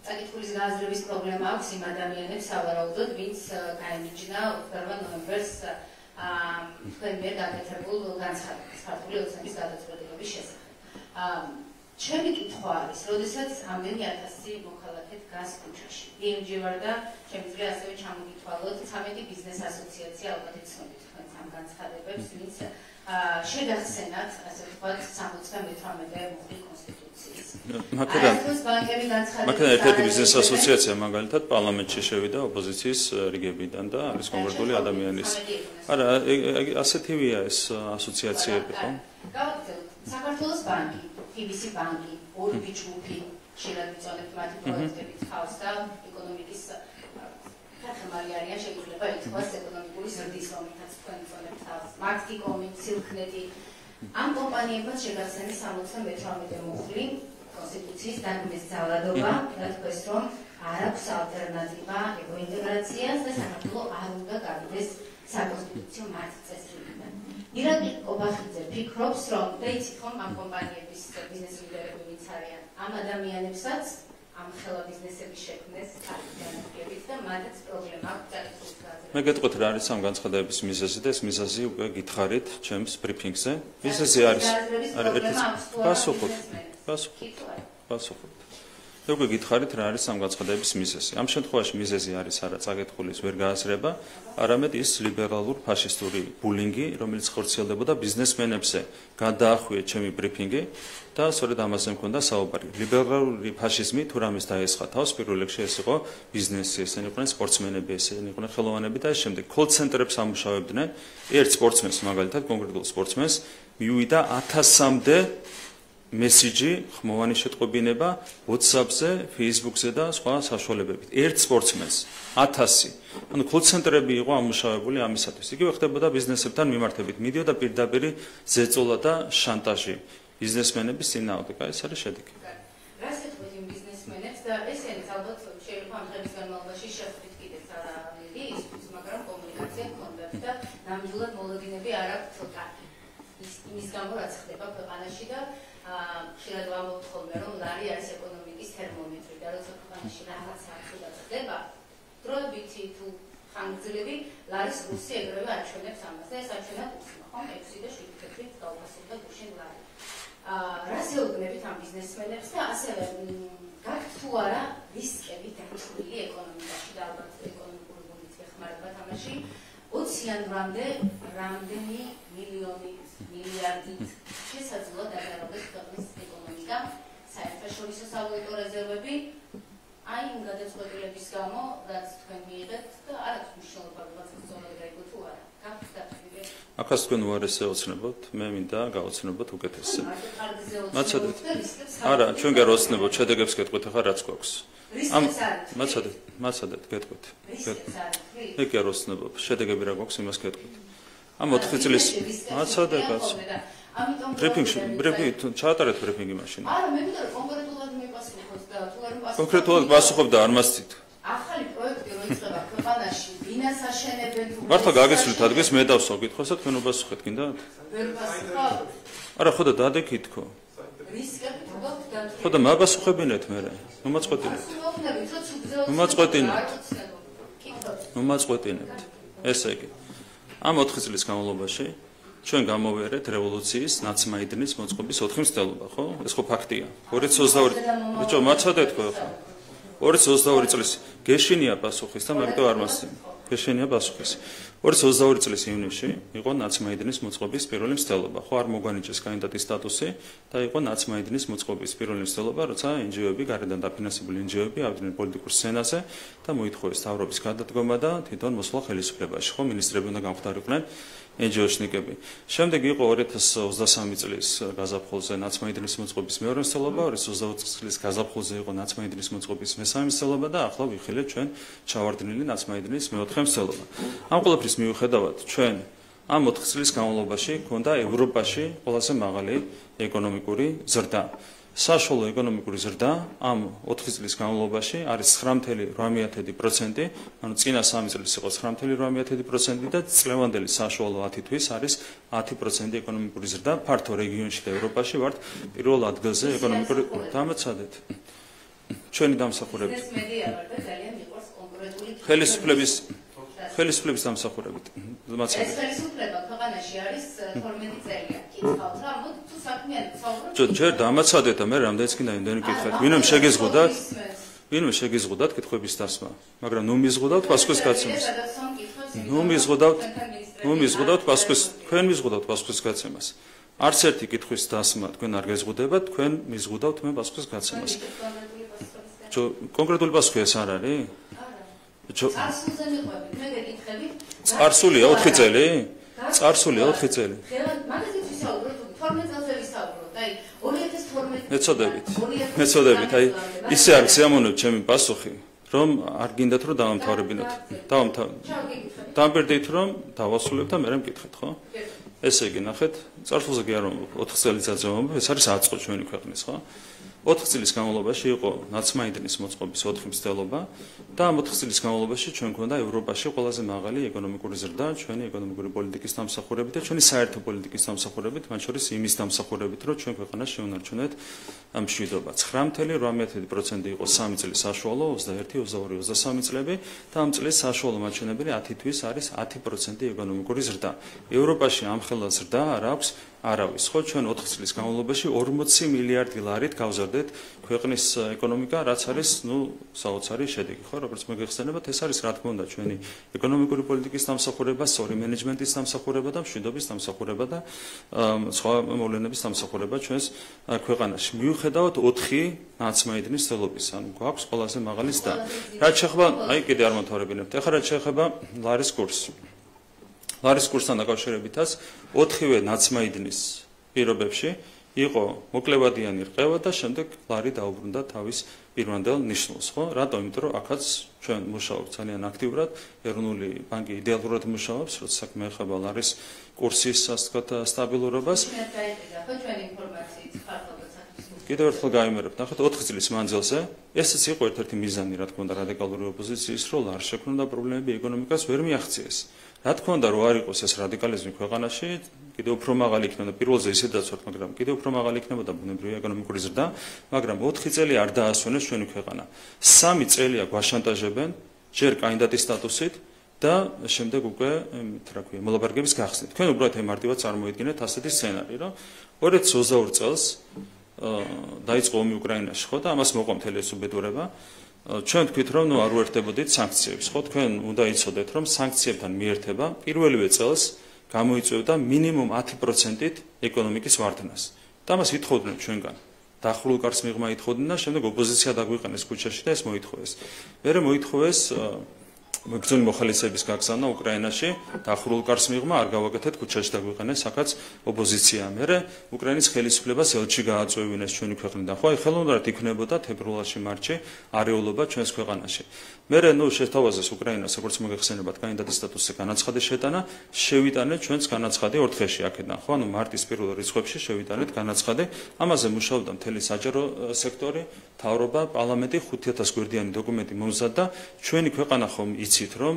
საკითხის გააზრების პრობლემა აქვს იმ ადამიანებს სავარაუდოდ, ვინც გაემიჯნა 8 ნოემბერს თქვენ მიერ გაკეთებულ განცხადებას ქართული ოცნების გადაწყვეტილების შესახებ. ჩემი კითხვა არის, როდესაც ამდენი 1000 მოქალაქე დგას ქუჩაში. იმჯერა და შემიძლია ასევე ჩამოგითვალოთ 13 ბიზნეს ასოციაცია ალბათ იცნობით თქვენს ამ განცხადებებს, ვინც შეგახსენათ, ასე ვთქვათ, 78 მუხლი კონსტიტუციის. მაგალითად ერთ-ერთი ბიზნეს ასოციაცია მაგალითად პარლამენტში შევიდა ოპოზიციის რიგებიდან და არის კონკრეტული ადამიანის. არა, ასეთივეა ეს ასოციაციები, ხო? გავაგრძელოთ. საქართველოს ბანკი, PBC ბანკი, ორი ჯგუფი შეიძლება ვიწოდოთ მათი პროექტებით ხავს და ეკონომიკის ხმალი არიან შეგვიძლია ითქვას ეკონომიკური ზრდის რომლითაც თქვენ ვიწოდეთ ხავს. მარტიკომი, სილქნეტი ამ კომპანიებმა შეგახსენეს 78 მუხლი კონსტიტუციის დაგმის ძალადობა, და თქვეს რომ არ აქვს ალტერნატივა ევროინტეგრაციას და საქართველოს არ უნდა გავიდეს საკონსტიტუციო მართლწესრიგიდან. ირაკლი ყობახიძე ფიქრობს, რომ და იცით რომ ამ კომპანიების ბიზნეს ლიდერები ვინც არიან, ამ ადამიანებსაც ამ ხელა ბიზნესების შექმნეს განხილებით და მათაც პრობლემა აქვს საკითხის გაზრდას. მე გეტყვით რა არის ამ განცხადების მიზეზი და ეს მიზეზი უკვე გითხარით ჩემს ბრიფინგზე. მიზეზი არის პასუხობთ. უკვე გითხარით რა არის ამ განცხადების მიზეზი. ამ შემთხვევაში მიზეზი არის არა წაგეთხულის ვერ გააზრება, არამედ ის ლიბერალურ ფაშისტური ბულინგი, რომელიც ხორციელდებოდა ბიზნესმენებზე. გადაახვიე ჩემი ბრიფინგი და სწორედ ამაზე მქონდა საუბარი. ლიბერალური ფაშიზმი თუ რამეს დაესხა თავს, პირველ რიგში ეს იყო ბიზნესი, ესენი იყვნენ სპორტსმენები, ესენი იყვნენ ხელოვანები და შემდეგ კოლ-ცენტრებს ამუშავებდნენ. ერთ სპორტსმენს, მაგალითად კონკრეტულ სპორტსმენს, მიუვიდა 1000-მდე მესიჯი, ხმოვანი შეტყობინება WhatsApp-ზე, Facebook-ზე და სხვა საშუალებებით. ერთ სპორტსმენს 1000. ანუ კოლ-ცენტრები იყო ამუშავებული ამისათვის. იგივე ხდებოდა ბიზნესებთან მიმართებით. მიდიოდა პირდაპირ ზეწოლა და შანტაჟი ბიზნესმენების წინააღმდეგ. ეს არის შედეგი. რას ეთქვით იმ ბიზნესმენებს და ესენიც ალბათ შეიძლება ამ დღების განმავლობაში შეხვდით კიდეც ის, მაგრამ კომუნიკაცია ჰქონდათ და ნამდვილად მოლოდინები არ აქვთ კარგი. იმის გამო რაც ხდება ქვეყანაში და ხშირად ვამბობთ ხოლმე, რომ ლარი არის ეკონომიკის თერმომეტრი და როცა ქვეყანაში რაღაცა ცუდად ხდება, დროებითი თუ ხანგრძლივი ლარის კურსი ეგრევე აჩვენებს ამას და ეს აჩვენა კურსმა, ხომ 6 და 7 წელიწად გაუგასრულდა გუშინ ლარი. რას ეუბნებით ამ ბიზნესმენებს და ასევე გაქვთ თუ არა რისკები დაწვრილი ეკონომიკაში და ალბათ ეკონომიკური გუნდით ეხმარება თამაში 20 იანვრამდე რამდენი მილიონი მილიარდით შესაძლოა დაგაროვდეს ქვეყნის ეკონომიკა, საერთაშორისო სავალუტო რეზერვები აი იმ გადაწყვეტილების გამო, რაც თქვენ მიიღეთ და არ აქვს მნიშვნელობა, რაც ზონა გაიგო თუ არა. გაქვთ დაწვრილი? ახაც თქვენ უარესზე ოცნებობთ, მე მინდა გავოცნებოთ უკეთესზე. მაცადეთ. არა, ჩვენ გერ ოცნებობთ, შედეგებს გეტყვით ახლა რაც გვაქვს. მაცადეთ, გეტყვით. მე გერ ოცნებობ, შედეგები რა გვაქვს, იმას გეტყვით. ამ 4 წლის მაცადე კაცო. ბრიფინგი ჩაატარეთ ბრიფინგი მაშინ. არა, მე მინდა კონკრეტულად მიპასუხოთ და თუ არ მიპასუხოთ. კონკრეტულად პასუხობ და არ მასწით. ახალი პროექტი რო იწყება ქვეყანაში, ვინას აშენებენ თუ მართლა გაგესვით ადგეს მე დავსო კითხვას და თქვენ უპასუხეთ, გინდათ? ვერ პასუხობ. არა, ხო და დადექით ხო. რისკები თუ გაქვთ და ხო და მაბასუხებინეთ მე. ნუ მაწყვეტინეთ. ნუ მაწყვეტინეთ. ესე იგი. ამ 4 წლის განმავლობაში ჩვენ გამოვიარეთ რევოლუციის ნაცმაიდნის მოწყობის 4 მცდელობა, ხო? ეს ხო ფაქტია. 2022 ბიჭო, მაცადეთ ხო ხო? 2022 წლის გეშინია პასუხის და მაგიტო არ მასწინ. გეშინია პასუხის. 2022 წლის ივნისში იყო ნაცმაიდნის მოწყობის პირველი მცდელობა, ხო არ მოგვანიჭეს კანდიდატის სტატუსი და იყო ნაცმაიდნის მოწყობის პირველი მცდელობა, როცა NGO-ები, გარედან დაფინანსებული NGO-ები ავიდნენ პოლიტიკურ სცენაზე და მოითხოვეს თავრობის გადადგომა და თვითონ მოსვლა ხელისუფლებაში, ხო, მინისტრები უნდა გამხდარიყვნენ NGO-შნიკები. შემდეგ იყო 2023 წლის გაზაფხულზე ნაცმაიდნის მოწყობის მეორე მცდელობა, 2024 წლის გაზაფხულზე იყო ნაცმაიდნის მოწყობის მესამე მცდელობა და ახლა ვიხილეთ ჩვენ ჩავარდნილი ნაცმაიდნის მეოთხე მცდელობა. ამ ყველაფრის მიუხედავად ჩვენ ამ 4 წლის განმავლობაში გვქონდა ევროპაში ყველაზე მაღალი ეკონომიკური ზრდა. საშუალო ეკონომიკური ზრდა ამ 4 წლის განმავლობაში არის 9.8%, ანუ წინა 3 წლის იყო 9.8% და წლევანდელი საშუალო 10 თვის არის 10% ეკონომიკური ზრდა. ფართო რეგიონში და ევროპაში ვართ პირველ ადგილზე ეკონომიკური დამაცადეთ. ჩვენი დამსახურებით. ხელისუფლების დამსახურებით. ეს ხელისუფლება ქვეყანაში არის 12 წელია. კითხავთ რა, მოდი თუ საქმიანად საუბრობთ. ჯერ დამაცადეთ და მე რამდენიც კიდე იმდენი კითხეთ. ვინმე შეგიზღუდათ კითხვების დასმა, მაგრამ ნუ მიზღუდავთ პასუხის გაცემას. ნუ მიზღუდავთ პასუხის, თქვენ მიზღუდავთ პასუხის გაცემას. არც ერთი კითხვის დასმა თქვენ არ გეზღუდებათ, თქვენ მიზღუდავთ მე პასუხის გაცემას. კონკრეტული პასუხი ეს არ არის? წარსულზე მიყვებით, მე გეკითხებით. წარსულია 4 წელი? წარსულია 4 წელი. მაგაზე ვისაუბროთ, 12 წელზე ვისაუბროთ. აი 2012 მეწოდებით, აი ისე არ შეამონებ ჩემი პასუხი, რომ არ გინდათ რომ დავამთავრებინოთ. დამბერდით რომ დავასრულებ და მე რამ მკითხეთ, ხო? ესე იგი, ნახეთ, წარსულზე კი არ ვამბობ, 4 წელიწადზე ვამბობ, ეს არის აწყო ჩვენი ქვეყნის, ხო? 4 წლის განმავლობაში იყო ნაცმაიდნის მოწყობის 4 მცდელობა და ამ 4 წლის განმავლობაში ჩვენ გვქონდა ევროპაში ყველაზე მაღალი ეკონომიკური ზრდა, ჩვენი ეკონომიკური პოლიტიკის დამსახურებით და ჩვენი საერთო პოლიტიკის დამსახურებით, მათ შორის იმის დამსახურებით, რომ ჩვენ ქვეყანას შეუნარჩუნეთ ამ მშვიდობა. 9.8% იყო 3 წლის საშუალო, 21, 22, 23 წლები და ამ წლის საშუალო მაჩვენებელი 10 თვის არის 10% ეკონომიკური ზრდა. ევროპაში ამ ხელა ზრდა არ აქვს არავის, ხო, ჩვენ 4 წლის განმავლობაში 40 მილიარდი ლარით გავზარდეთ ქვეყნის ეკონომიკა, რაც არის, ნუ, საოცარი შედეგი, ხო, როგორც მოგეხსენებათ, ეს არის რა თქმა უნდა ჩვენი ეკონომიკური პოლიტიკის დამსახურება, სწორი მენეჯმენტის დამსახურება და მშვიდობის დამსახურება და სხვა მოვლენების დამსახურება ჩვენს ქვეყანაში. მიუხედავად 4 ნაცმაიდნის მცდელობის, ანუ გვაქვს ყველაზე მაღალი ზრდა. რაც შეეხება, აი კიდე არ მომთავრებინებთ. ეხლა რაც შეეხება ლარის კურსს. ლარის კურსთან დაკავშირებითაც 4-ვე ნაცმაიდნის პირობებში იყო მოკლებადიანი რყევა და შემდეგ ლარი დაუბრუნდა თავის პირვანდელ ნიშნულს, ხო? რატომ? იმიტომ რომ აქაც ჩვენ მუშაობთ ძალიან აქტიურად, ეროვნული ბანკი იდეალურად მუშაობს, როცა საქმე ეხება ლარის კურსის, ასე ვთქვათ, სტაბილურობას. კიდევ ერთხელ გავიმერებ, ნახეთ 4 წლის მანძილზე, ესეც იყო ერთ-ერთი მიზანი, რა თქმა უნდა, რადიკალური ოპოზიციის, რომ ლარს შექმნა და პრობლემები ეკონომიკას ვერ მიაღწიეს. რა თქმა უნდა, რო არ იყოს ეს რადიკალიზმი ქვეყანაში, კიდევ უფრო მაღალი იქნება, პირველზე ისედაც ვთქვათ, მაგრამ კიდევ უფრო მაღალი იქნებოდა ბუნებრივი ეკონომიკური ზრდა, მაგრამ 4 წელი არ დაასვენეს ჩვენი ქვეყანა. 3 წელია გვაშანტაჟებენ, ჯერ კანდიდატის სტატუსით და შემდეგ უკვე, რა ქვია, მოლაპარაკების გახსნით. თქვენ უბრალოდ მარტივად წარმოიდგინეთ ასეთი სცენარი, რომ 2022 წელს დაიწყო ომი უკრაინაში, ხო და ამას მოყვა მთელი ეს უბედურება. ჩვენ თქვით, რომ არ უერთდებოდით სანქციებს, ხო, თქვენ უნდა იცოდეთ, რომ სანქციებთან მიერთება პირველივე წელს გამოიწვევდა მინიმუმ 10%-ით ეკონომიკის ვარდნას. და ამას ითხოვდნენ ჩვენგან. დახურულ კარს მიღმა ითხოვდნენ და შემდეგ ოპოზიცია დაგვიყენეს ქუჩაში და ეს მოითხოვეს. მერე მოითხოვეს ბრძოლის მოხალისეების გაგზავნა უკრაინაში, დახურულ კარს მიღმა არ გავაკეთეთ ქუჩაში დაგვიყენეს, აქაც ოპოზიცია. მერე უკრაინის ხელისუფლებას ელჩი გააწვევინეს ჩვენი ქვეყნიდან. ხო, აი ხელოვნურად იქნებოდა თებერვალში მარტში არეულობა ჩვენს ქვეყანაში. მერე შეთავაზეს უკრაინას, როგორც მოგეხსენებათ, კანდიდატის სტატუსზე განაცხადი შეტანა, შევიტანეთ ჩვენს განაცხადი 4 დღეში აქედან. ხო, ანუ მარტის პირველ რიცხვებში შევიტანეთ განაცხადი. ამაზე მუშაობდა მთელი საჯარო სექტორი, მთავრობა, პარლამენტი, 5000 გვერდიანი დოკუმენტი მომზადდა. ჩვენი ქვეყანა ხომ იცით, რომ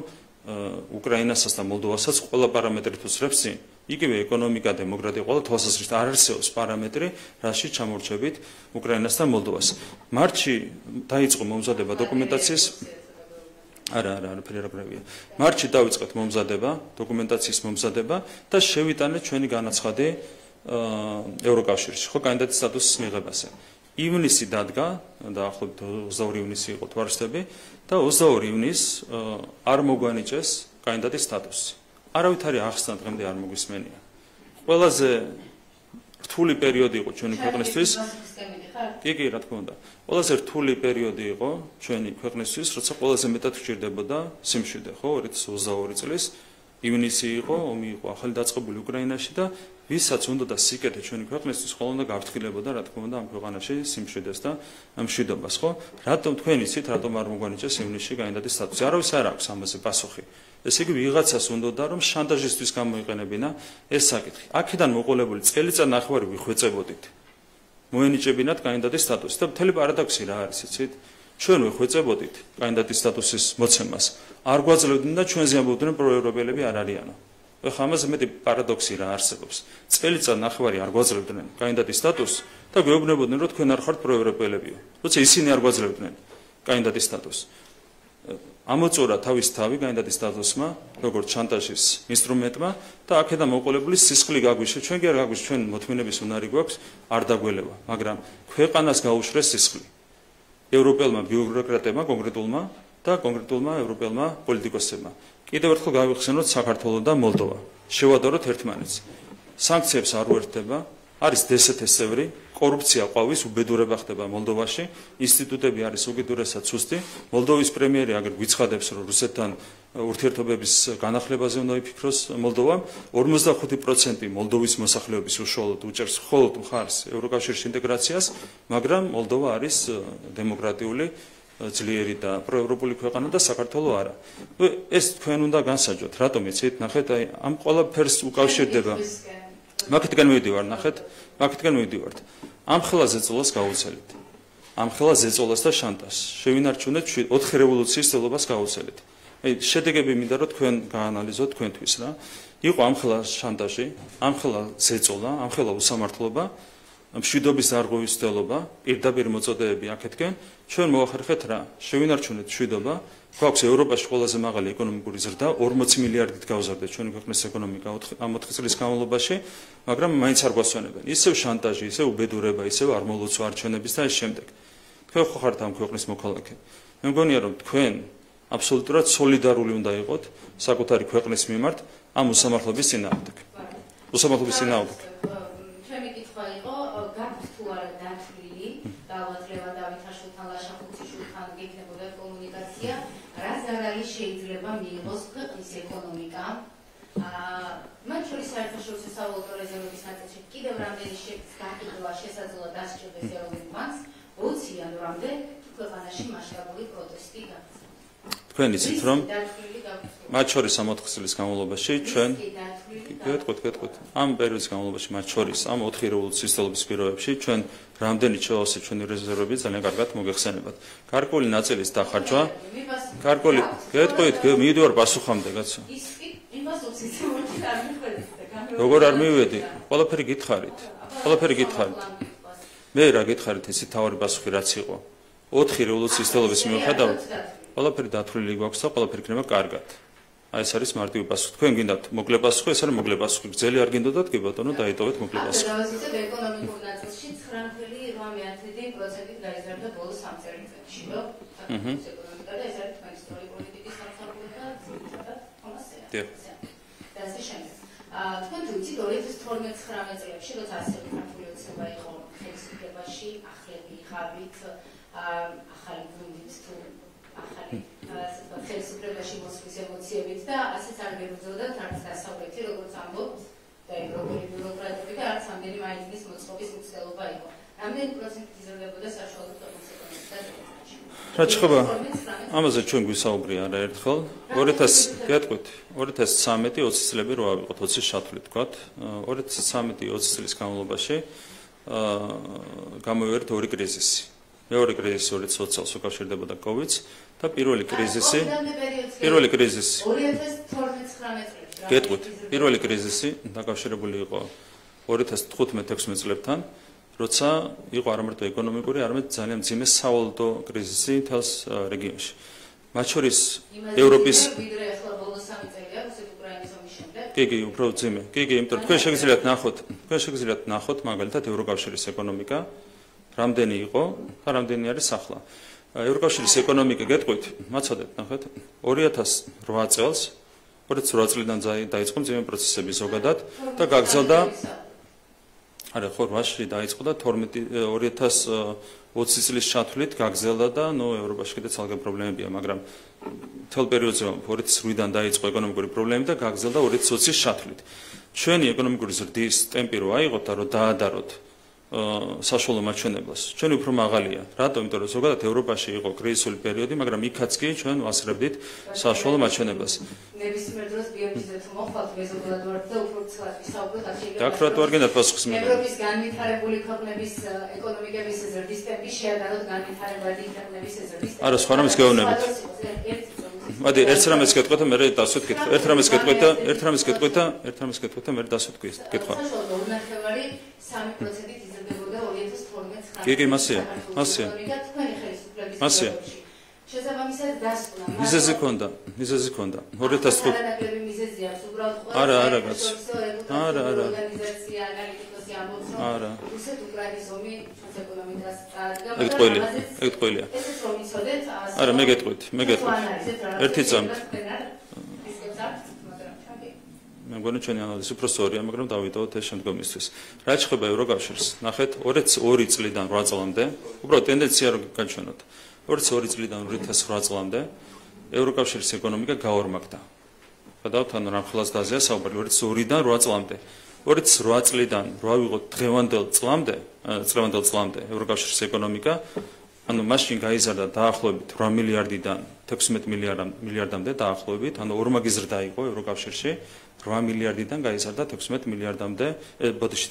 უკრაინასაც და მოლდოვასაც ყველა პარამეტრით უსწრებს წინ. იგივე ეკონომიკა, დემოკრატია, ყველა თვალსაზრისით არ არსებობს პარამეტრი, რაშიც ჩამორჩებით უკრაინას და მოლდოვას. მარტში დაიწყო მომზადება დოკუმენტაციის არა, ფერერაგრევია. მარტში დავიწყეთ მომზადება, დოკუმენტაციის მომზადება და შევიტანეთ ჩვენი განაცხადი ევროკავშირში, ხო, კანდიდატის სტატუსის მიღებაზე. ივნისი დადგა, დაახლოებით 22 ივნისი იყო თვარსტები და 22 ივნისს არ მოგვანიჭეს კანდიდატის სტატუსი. არავით არ ახსნა დღემდე არ მოგვისმენია. ყველაზე რთული პერიოდი იყო ჩვენი ქვეყნისთვის. კი, რა თქმა უნდა. ყველაზე რთული პერიოდი იყო ჩვენი ქვეყნისთვის, როცა ყველაზე მეტად გჭირდებოდა სიმშვიდე, ხო, 2022 წლის ივნისი იყო, ომი იყო ახალი დაწყებული უკრაინაში და ვისაც უნდა და სიკეთე ჩვენი ქვეყნისთვის ხოლმე უნდა გავფრთხილებოდა, რა თქმა უნდა, ამ ქვეყანაში სიმშვიდეს და მშვიდობას, ხო? რატომ თქვენ იცით, რატომ არ მოგვანიჭეს ივნისში კანდიდატის სტატუსი? არავის არ აქვს ამაზე პასუხი. ესე იგი ვიღაცას უნდა რომ შანტაჟისთვის გამოიყენებინა ეს საკითხი. აქედან მოყოლებული წელიწადნახევარი ვიხვეწებოდით. მოენიჭებინათ კანდიდატის სტატუსი და მთელი პარადოქსი რა არის, იცით? ჩვენ ვიხვეწებოდით კანდიდატის სტატუსის მოცემას. არ გვაძლევდნენ და ჩვენზე ამბობდნენ პროევროპელები არ არიანო. ეხლა ამაზე მეტი პარადოქსი რა არსებობს. წელიწადნახევარი არ გვაძლევდნენ კანდიდატის სტატუსს და გვეუბნებოდნენ რომ თქვენ არ ხართ პროევროპელებიო. როცა ისინი არ გვაძლევდნენ კანდიდატის სტატუსს. ამოწურა თავის თავი კანდიდატის სტატუსმა, როგორც შანტაჟის ინსტრუმენტმა და აქედან მოყოლებული სისხლი გაგვიშვა. ჩვენ კი არ გაგვიშვა, ჩვენ მოთმინების უნარი გვაქვს, არ დაგველევა, მაგრამ ქვეყანას გაუშვეს სისხლი. ევროპელმა ბიუროკრატებმა კონკრეტულმა და კონკრეტულმა ევროპელმა პოლიტიკოსებმა. კიდევ ერთხელ გავიხსენოთ საქართველო და მოლდოვა. შევადაროთ ერთმანეთს. სანქციებს არ უერთდება, არის დსთ-ის წევრი, კორუფცია ყვავის, უბედურება ხდება მოლდოვაში, ინსტიტუტები არის უკიდურესად სუსტი. მოლდოვის პრემიერი აგერ გვიცხადებს, რომ რუსეთთან ურთიერთობების განახლებაზე უნდა იფიქროს მოლდოვამ. 45% მოლდოვის მოსახლეობის უშუალოდ უჭერს მხოლოდ მხარს ევროკავშირის ინტეგრაციას, მაგრამ მოლდოვა არის დემოკრატიული ძლიერი და პროევროპული ქვეყანა და საქართველო არა. ეს თქვენ უნდა განსაჯოთ. რატომ იცით? ნახეთ, აი ამ ყველაფერს უკავშირდება. მაგითგან მივიდივარ, ნახეთ, მაგითგან მივიდივართ. ამ ხელა ზეწოლას გაუცელით. ამ ხელა ზეწოლას და შანტაჟს. შევინარჩუნეთ 4 რევოლუციის წელობას გაუცელით. აი შედეგები მინდა რომ თქვენ გაანალიზოთ თქვენთვის რა. იყო ამ ხელა შანტაჟი, ამ ხელა ზეწოლა, ამ ხელა უსამართლობა, მშვიდობის დარღვევის ცდელობა, პირდაპირ მოწოდებები აქეთკენ, ჩვენ მოახერხეთ რა, შევინარჩუნეთ მშვიდობა, გვაქვს ევროპაში ყველაზე მაღალი ეკონომიკური ზრდა, 40 მილიარდით გავზარდეთ ჩვენი ქვეყნის ეკონომიკა ამ 4 წლის განმავლობაში, მაგრამ მაინც არ გვასვენებენ. ისევ შანტაჟი, ისევ უბედურება, ისევ არ მოლოცვა არჩევნების და ეს შემდეგ. თქვენ ხო ხართ ამ ქვეყნის მოქალაქე. მე მგონია რომ თქვენ აბსოლუტურად სოლიდარული უნდა იყოთ საკუთარი ქვეყნის მიმართ ამ უსამართლობის წინააღმდეგ. უსამართლობის წინააღმდეგ. ჩემი კითხვა იყო, გაქვთ თუ არა დათვლილი, დაავადლება დავით აშვილთან, ლაშა ხუციშვილთან გექნებოდა კომუნიკაცია, რა ზარალი შეიძლება მიიღოს ქვეყნის ეკონომიკამ. მათ შორის საერთაშორისო სავალუტო რეზერვების ნაწილში კიდევ რამდენი გაკიდვა შესაძლოა დასჭირდეს ეროვნულ ბანკს 20 იანვრამდე ქვეყანაში მასშტაბური პროტესტი გაქცევს. თქვენ იცით რომ მათ შორის ამ 4 წლის განმავლობაში ჩვენ გეტყვით ამ პერიოდის განმავლობაში მათ შორის ამ 4 რევოლუციის წლების პირობებში ჩვენ რამდენი ჩაოსეთ ჩვენი რეზერვები ძალიან კარგად მოგეხსენებათ. გარკვეული ნაწილის დახარჯვა გარკვეული გეტყვით მივიდივარ პასუხამდე კაცო. როგორ არ მივედი? ყველაფერი გითხარით. მე რა გითხარით ისი თავი პასუხი რაც იყო 4 რევოლუციის წლების მიუხედავად ყველაფერი დათვლილი გვაქვს და ყველაფერი იქნება კარგად. აი ეს არის მარტივი პასუხი. თქვენ გინდათ მოკლე პასუხი, ეს არის მოკლე პასუხი. გრძელი არ გინდოდათ კი ბატონო, დაიტოვეთ მოკლე პასუხი. დავაზუსტებ ეკონომიკურ ნაწილში 9.8%-ით გაიზარდა ბოლო 3 წელიწადში, რომ ეკონომიკა და ეს არის თქვენი სწორი პოლიტიკის სამსახურება და თომასია. და ასე შემდეგ. თქვენ თუ იცით 2012-19 წლებში, როცა ასევე ქართული ოცნება იყო ხელისუფლებაში, ახლები ღაბით, ახალი გუნდით თუ ახალი ხელისუფლებაში მოსვლის ემოციებით და ასეც არ გებრძოლდათ არც დასავლეთი, როგორც ამბობთ და ევროპელი ბიუროკრატები და არც ამდენი მაინცის მოწყობის მცდელობა იყო. რამდენი პროცენტით იზრდებოდა საშუალო ქვეყნის ეკონომიკა და დეფიციტში? რა ჩხება? ამაზე ჩვენ გვისაუბრია არაერთხელ. 2013 20 წლები რო ავიღოთ 20 შათვლით ვთქვათ. 2013-20 წლის განმავლობაში გამოვიარეთ ორი კრიზისი. მეორე კრიზისი 2020 წელს უკავშირდებოდა COVID-ს და პირველი კრიზისი 2012-19 გეტყვით. პირველი კრიზისი დაკავშირებული იყო 2015-16 წლებთან, როცა იყო არამარტო ეკონომიკური, არამედ ძალიან მძიმე სავალუტო კრიზისი მთელს რეგიონში. მათ შორის ევროპის კი, უფრო მძიმე. კი, იმიტომ რომ თქვენ შეგიძლიათ ნახოთ მაგალითად ევროკავშირის ეკონომიკა რამდენი იყო და რამდენი არის ახლა. ევროკავშირის ეკონომიკა გეტყვით, მაცადეთ ნახეთ 2008 წელს 2008 წლიდან დაიწყო მძიმე პროცესები ზოგადად და გაგრძელდა არა ხო 8-ში დაიწყო და 2020 წლის ჩათვლით გაგრძელდა და ევროპაში კიდე ცალკე პრობლემებია, მაგრამ მთელ პერიოდზე 2008-დან დაიწყო ეკონომიკური პრობლემები და გაგრძელდა 2020-ის ჩათვლით. ჩვენი ეკონომიკური ზრდის ტემპი რო აიღოთ და რო დაადაროთ საშუალო მაჩვენებლას. ჩვენ უფრო მაღალია. რატომ? იმიტომ რომ ზოგადად ევროპაში იყო კრიზისული პერიოდი, მაგრამ იქაც კი ჩვენ ვასწრებდით საშუალო მაჩვენებლას. ნებისმიერ დროს ბიომიზზე თუ მოხვალთ მეზობლად ვართ და უფრო ცალ ვისაუბროთ აქ შეიძლება. დაკვრათ ვარ გენდათ პასუხს მიღება. ევროპის განვითარებული ქვეყნების ეკონომიკების ზრდის ტემპი შეადაროთ განვითარებადი ქვეყნების ზრდის ტემპს. არა, სხვა რამეს გეუბნებით. მოდი, ერთ რამეს გეტყვით და მე დასვით კითხვა. ერთ რამეს გეტყვით და მე დასვით კითხვა. საშუალო უნახევარი 3%-ით იზრდებოდა 2012-19. კი, მასია. მასია. შესაბამისად დასკვნა. მიზეზი ქონდა. 2005. მიზეზი აქვს უბრალოდ არა, კაც. არა. ორგანიზაცია ანალიტიკოსი ამბობს, რომ რუსეთ-უკრაინის ომი ეკონომიკას წარდგა. ეგ ყველია. ესეც რომ იცოდეთ, არა, მე გეტყვით. ერთი წამით. მე მგონი ჩვენი ანალიზი უფრო სწორია, მაგრამ დავიტოვოთ ეს შემდგომისთვის. რა ეხება ევროკავშირს? ნახეთ, 2002 წლიდან 8 წლამდე, უბრალოდ ტენდენცია რო გაჩვენოთ. 2002 წლიდან 2008 წლამდე ევროკავშირის ეკონომიკა გაორმაგდა. გადავთ ანუ რამ ხელას დაზეა საუბარი 2002-დან 8 წლამდე. 2008 წლიდან რო ავიღოთ დღევანდელ წლამდე ევროკავშირის ეკონომიკა ანუ მაშინ გაიზარდა დაახლოებით 8 მილიარდიდან 16 მილიარდამდე დაახლოებით, ანუ ორმაგი ზრდა იყო ევროკავშირში. 8 მილიარდიდან გაიზარდა 16 მილიარდამდე,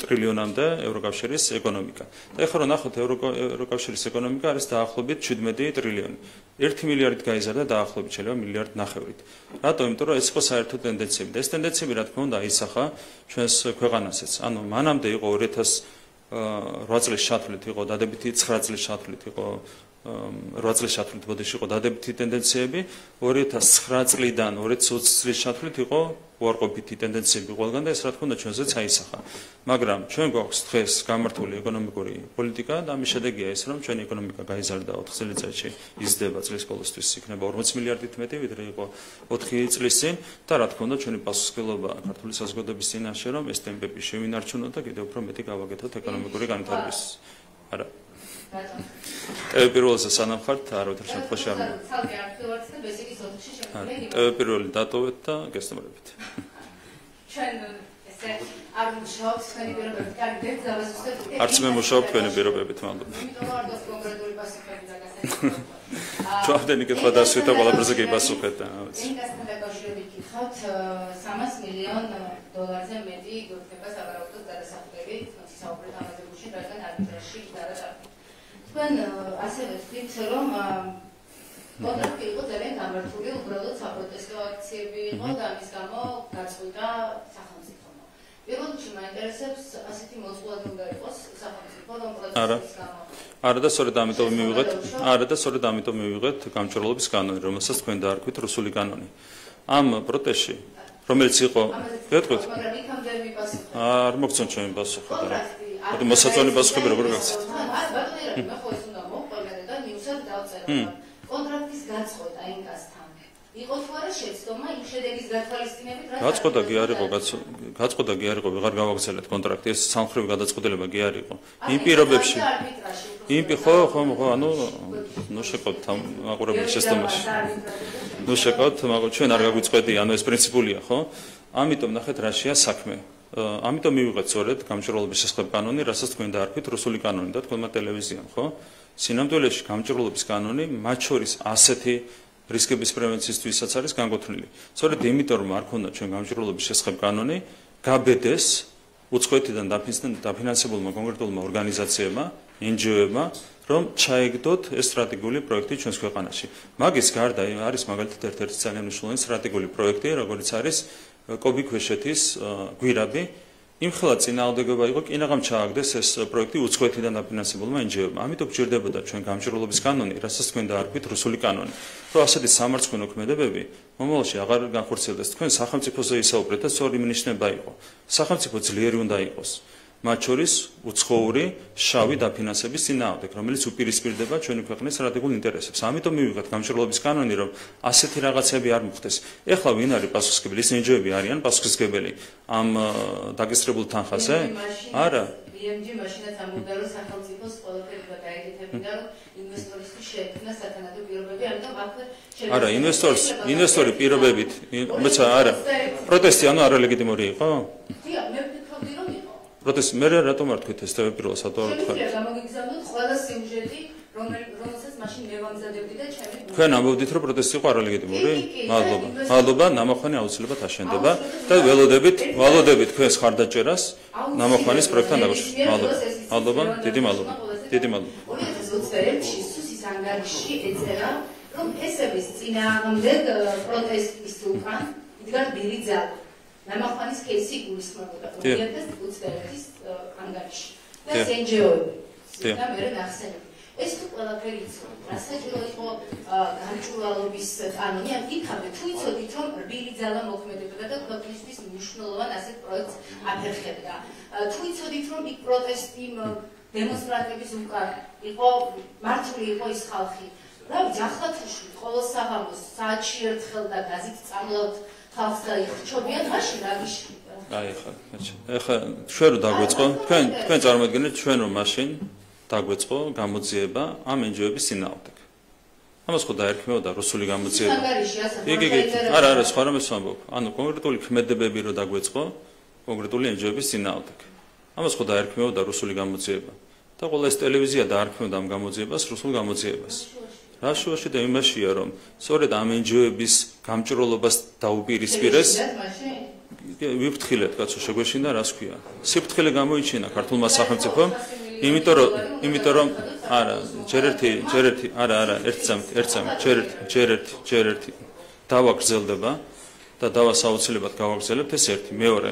ტრილიონამდე ევროკავშირის ეკონომიკა. და ეხლა რომ ნახოთ ევროკავშირის ეკონომიკა არის დაახლოებით 17 ტრილიონი. 1 მილიარდით გაიზარდა დაახლოებით შეიძლება მილიარდ ნახევრით. რატომ? იმიტომ რომ ეს იყო საერთო ტენდენციები და ეს ტენდენციები რა თქმა უნდა აისახა ჩვენს ქვეყანასაც. ანუ მანამდე იყო 2008 წლის ჩათვლით იყო დადებითი 9 წლის ჩათვლით იყო 8 წლის ჩათვლით ბოდიში იყო დადებითი ტენდენციები, 2009 წლიდან 2020 წლის ჩათვლით იყო უარყოფითი ტენდენციები ყველგან და ეს რა თქმა უნდა ჩვენზეც აისახა. მაგრამ ჩვენ გვაქვს დღეს გამართული ეკონომიკური პოლიტიკა და ამის შედეგია ეს, რომ ჩვენი ეკონომიკა გაიზარდა 4 წელიწადში, იზრდება წლის ბოლოსთვის იქნება 40 მილიარდით მეტი, ვიდრე იყო 4 წლის წინ და რა თქმა უნდა ჩვენი პასუხისმგებლობა ქართული საზოგადოების წინაშე, რომ ეს ტემპები შევინარჩუნოთ და კიდევ უფრო მეტი გავაკეთოთ ეკონომიკური განვითარების. არა. პირველზე სანამ ხართ არავითარ შემთხვევაში არ მოვა. ცალკე არქივარც და ბესიკის ოთხში შეგვიძლია. პირველი დატოვეთ და გესტუმრებით. ჩვენ ეს ისე არ მუშაობთ თქვენი პირობებით. კარგი, დაბას უბრალოდ. არც მე მუშაობ თქვენი პირობებით, მადლობა. იმიტომ არ გქონდა კონკრეტული პასუხები და გასაგებია. ჩვენი კითხვა დასვით ყველაფერზე კი პასუხეთ და ენგასთან დაკავშირებით გითხავთ 300 მილიონ დოლარზე მეტი გვექნება სავარაუდოდ გადასახადები საუბრობთ ამაზე გუშინ რადგან არბიტრაჟში გადაჭარბეთ. თქვენ ასევე ვთქვით რომ კონტრაქტი იყო ძალიან გამართული, უბრალოდ საპროტესტო აქციები იყო და ამის გამო გაწყვიტა სახელმწიფომ. პირველ რიგში მაინტერესებს ასეთი მოწყვლადი უნდა იყოს სახელმწიფო რომ პროტესტის გამო არა და სწორედ ამიტომ მივიღეთ გამჭვირვალობის კანონი, რომელსაც თქვენ დაარქვით რუსული კანონი. ამ პროტესტში, რომელიც იყო, გეტყვით? მაგრამ იქამდე მიპასუხეთ. არ მოგწონთ ჩემი პასუხი და. მოდი მოსაწონი პასუხები როგორ გაგცეთ? ბატონო, მე ხო ეს უნდა მოვყვებოდე და ნიუსად დავწერო. კონტრაქტის გაწყვეტა ინკასთან. იყო თუ არა შეცდომა იმ შედეგის გათვალისწინებით, რაც გაწყვეტა კი არ იყო, გაწყვეტა კი არ იყო, ვეღარ გავაგრძელეთ კონტრაქტი, ეს სამხრივი გადაწყვეტილება კი არ იყო. იმ პირობებში. ხო, ანუ შეკავთ ამ მაყურებლის შეცდომაში. შეკავთ, მაგრამ ჩვენ არ გაგვიწყვეტია, ანუ ეს პრინციპულია, ხო? ამიტომ ნახეთ რაშია საქმე. ამიტომ მივიღეთ სწორედ გამჭვირვალობის შესახებ კანონი, რასაც თქვენ დაარქვით რუსული კანონი და თქვენმა ტელევიზიამ, ხო? სინამდვილეში გამჭვირვალობის კანონი მათ შორის ასეთი რისკების პრევენციისთვისაც არის განკუთვნილი. სწორედ იმიტომ რომ არ ქონდა ჩვენ გამჭვირვალობის შესახებ კანონი, გაბედეს უცხოეთიდან დაფინანსებულმა კონკრეტულმა ორგანიზაციებმა, NGO-ებმა, რომ ჩაეგდოთ ეს სტრატეგიული პროექტი ჩვენს ქვეყანაში. მაგის გარდა არის მაგალითად ერთ-ერთი ძალიან მნიშვნელოვანი სტრატეგიული პროექტი, როგორც არის კობი ქვეშეთის გვირაბი. იმხელა წინააღმდეგობა იყო, კინაღამ ჩააგდეს ეს პროექტი უცხოეთიდან დაფინანსებულმა NGO-ებმა. ამიტომ გჭირდებოდა ჩვენ გამჭვირვალობის კანონი, რასაც თქვენ დაარქვით რუსული კანონი. რომ ასეთი სამარცხვინო ქმედებები მომავალში აღარ განხორციელდეს. თქვენ სახელმწიფოზე ისაუბრეთ და სწორი მინიშნება იყო. სახელმწიფო ძლიერი უნდა იყოს. მათ შორის უცხოური შავი დაფინანსების წინააღმდეგ, რომელიც უპირისპირდება ჩვენი ქვეყნის სტრატეგიულ ინტერესებს. ამიტომ მივიღეთ გამჭვირვალობის კანონი, რომ ასეთი რაღაცები არ მოხდეს. ეხლა ვინ არის პასუხისმგებელი? ეს NGO-ები არიან პასუხისმგებელი ამ დაგესწრებულ თანხაზე? არა. BMG მაშინაც ამბობდა, რომ სახელმწიფოს ყველაფერი გადაეკეთებინა, რომ ინვესტორისთვის შეექმნა სათანადო პირობები, ამიტომ აქვე არა, ინვესტორი პირობებით, მეცა არა. პროტესტი ანუ არალეგიტიმური იყო? დიახ, მე ვფიქრობდი, რომ იყო. პროტესტი მე რატომ არ თქვით ეს პირველ სათავად ხარ? შემიძლია გამოგიგზავნოთ ყველა სიუჟეტი, რომელსაც მაშინ მე ვამზადებდი და ჩემი თქვენ ამბობდით, რომ პროტესტი იყო არალეგიტიმური? მადლობა, ნამოხვანი აუცილებლად აშენდება და ველოდებით თქვენს ხარდაჭერას ნამოხვანის პროექტთან დაკავშირებით. მადლობა, დიდი მადლობა. 2021 წელს სუსის ანგარიში ეწერა, რომ ესების წინააღმდეგ პროტესტის უკან იდგა ბირი ძალა. ნამოხვანის кейსი გულისხმობდა 2021 ანგარიში. და NGO-ები და მე ნახსენები. ეს თუ ყველაფერი იცოდა, რასაჭირო იყო გამჭვირვალობის კანონი, ან იქამდე თუ იცოდით, რომ რბილი ძალა მოქმედებდა და ქვეყნისთვის მნიშვნელოვან ასეთ პროექტს აფერხებდა. თუ იცოდით, რომ იქ პროტესტი დემონსტრანტების უკან იყო მართული იყო ის ხალხი. რა ვიცი, ახლა თუ ყოველ საღამოს საათში ერთხელ და გაზით წამლავთ ხალხს და იხჩობიან, მაშინ რა გიშლიდა? ეხლა ჩვენ რო დაგვეწყო, თქვენ წარმოადგენთ ჩვენ რომ მაშინ დაგვეწყო გამოძიება ამ NGO-ების წინააღმდეგ. ამას ხო დაერქმეოდა რუსული გამოძიება. არა, სხვა რამეს ვამბობ. ანუ კონკრეტული ქმედებები რო დაგვეწყო კონკრეტული NGO-ების წინააღმდეგ. ამას ხო დაერქმეოდა რუსული გამოძიება. და ყველა ეს ტელევიზია დაარქმეოდა ამ გამოძიებას, რუსულ გამოძიებას. რა შუაში და იმაშია, რომ სწორედ ამ NGO-ების გამჭვირვალობას დაუპირისპირეს. ვიფრთხილეთ, კაცო, შეგვეშინდა რას ქვია. სიფრთხილე გამოიჩინა ქართულმა სახელმწიფომ. იმიტომ რომ არა, ჯერ ერთი დავაგრძელდება და დავას აუცილებლად გავაგრძელებთ ეს ერთი. მეორე,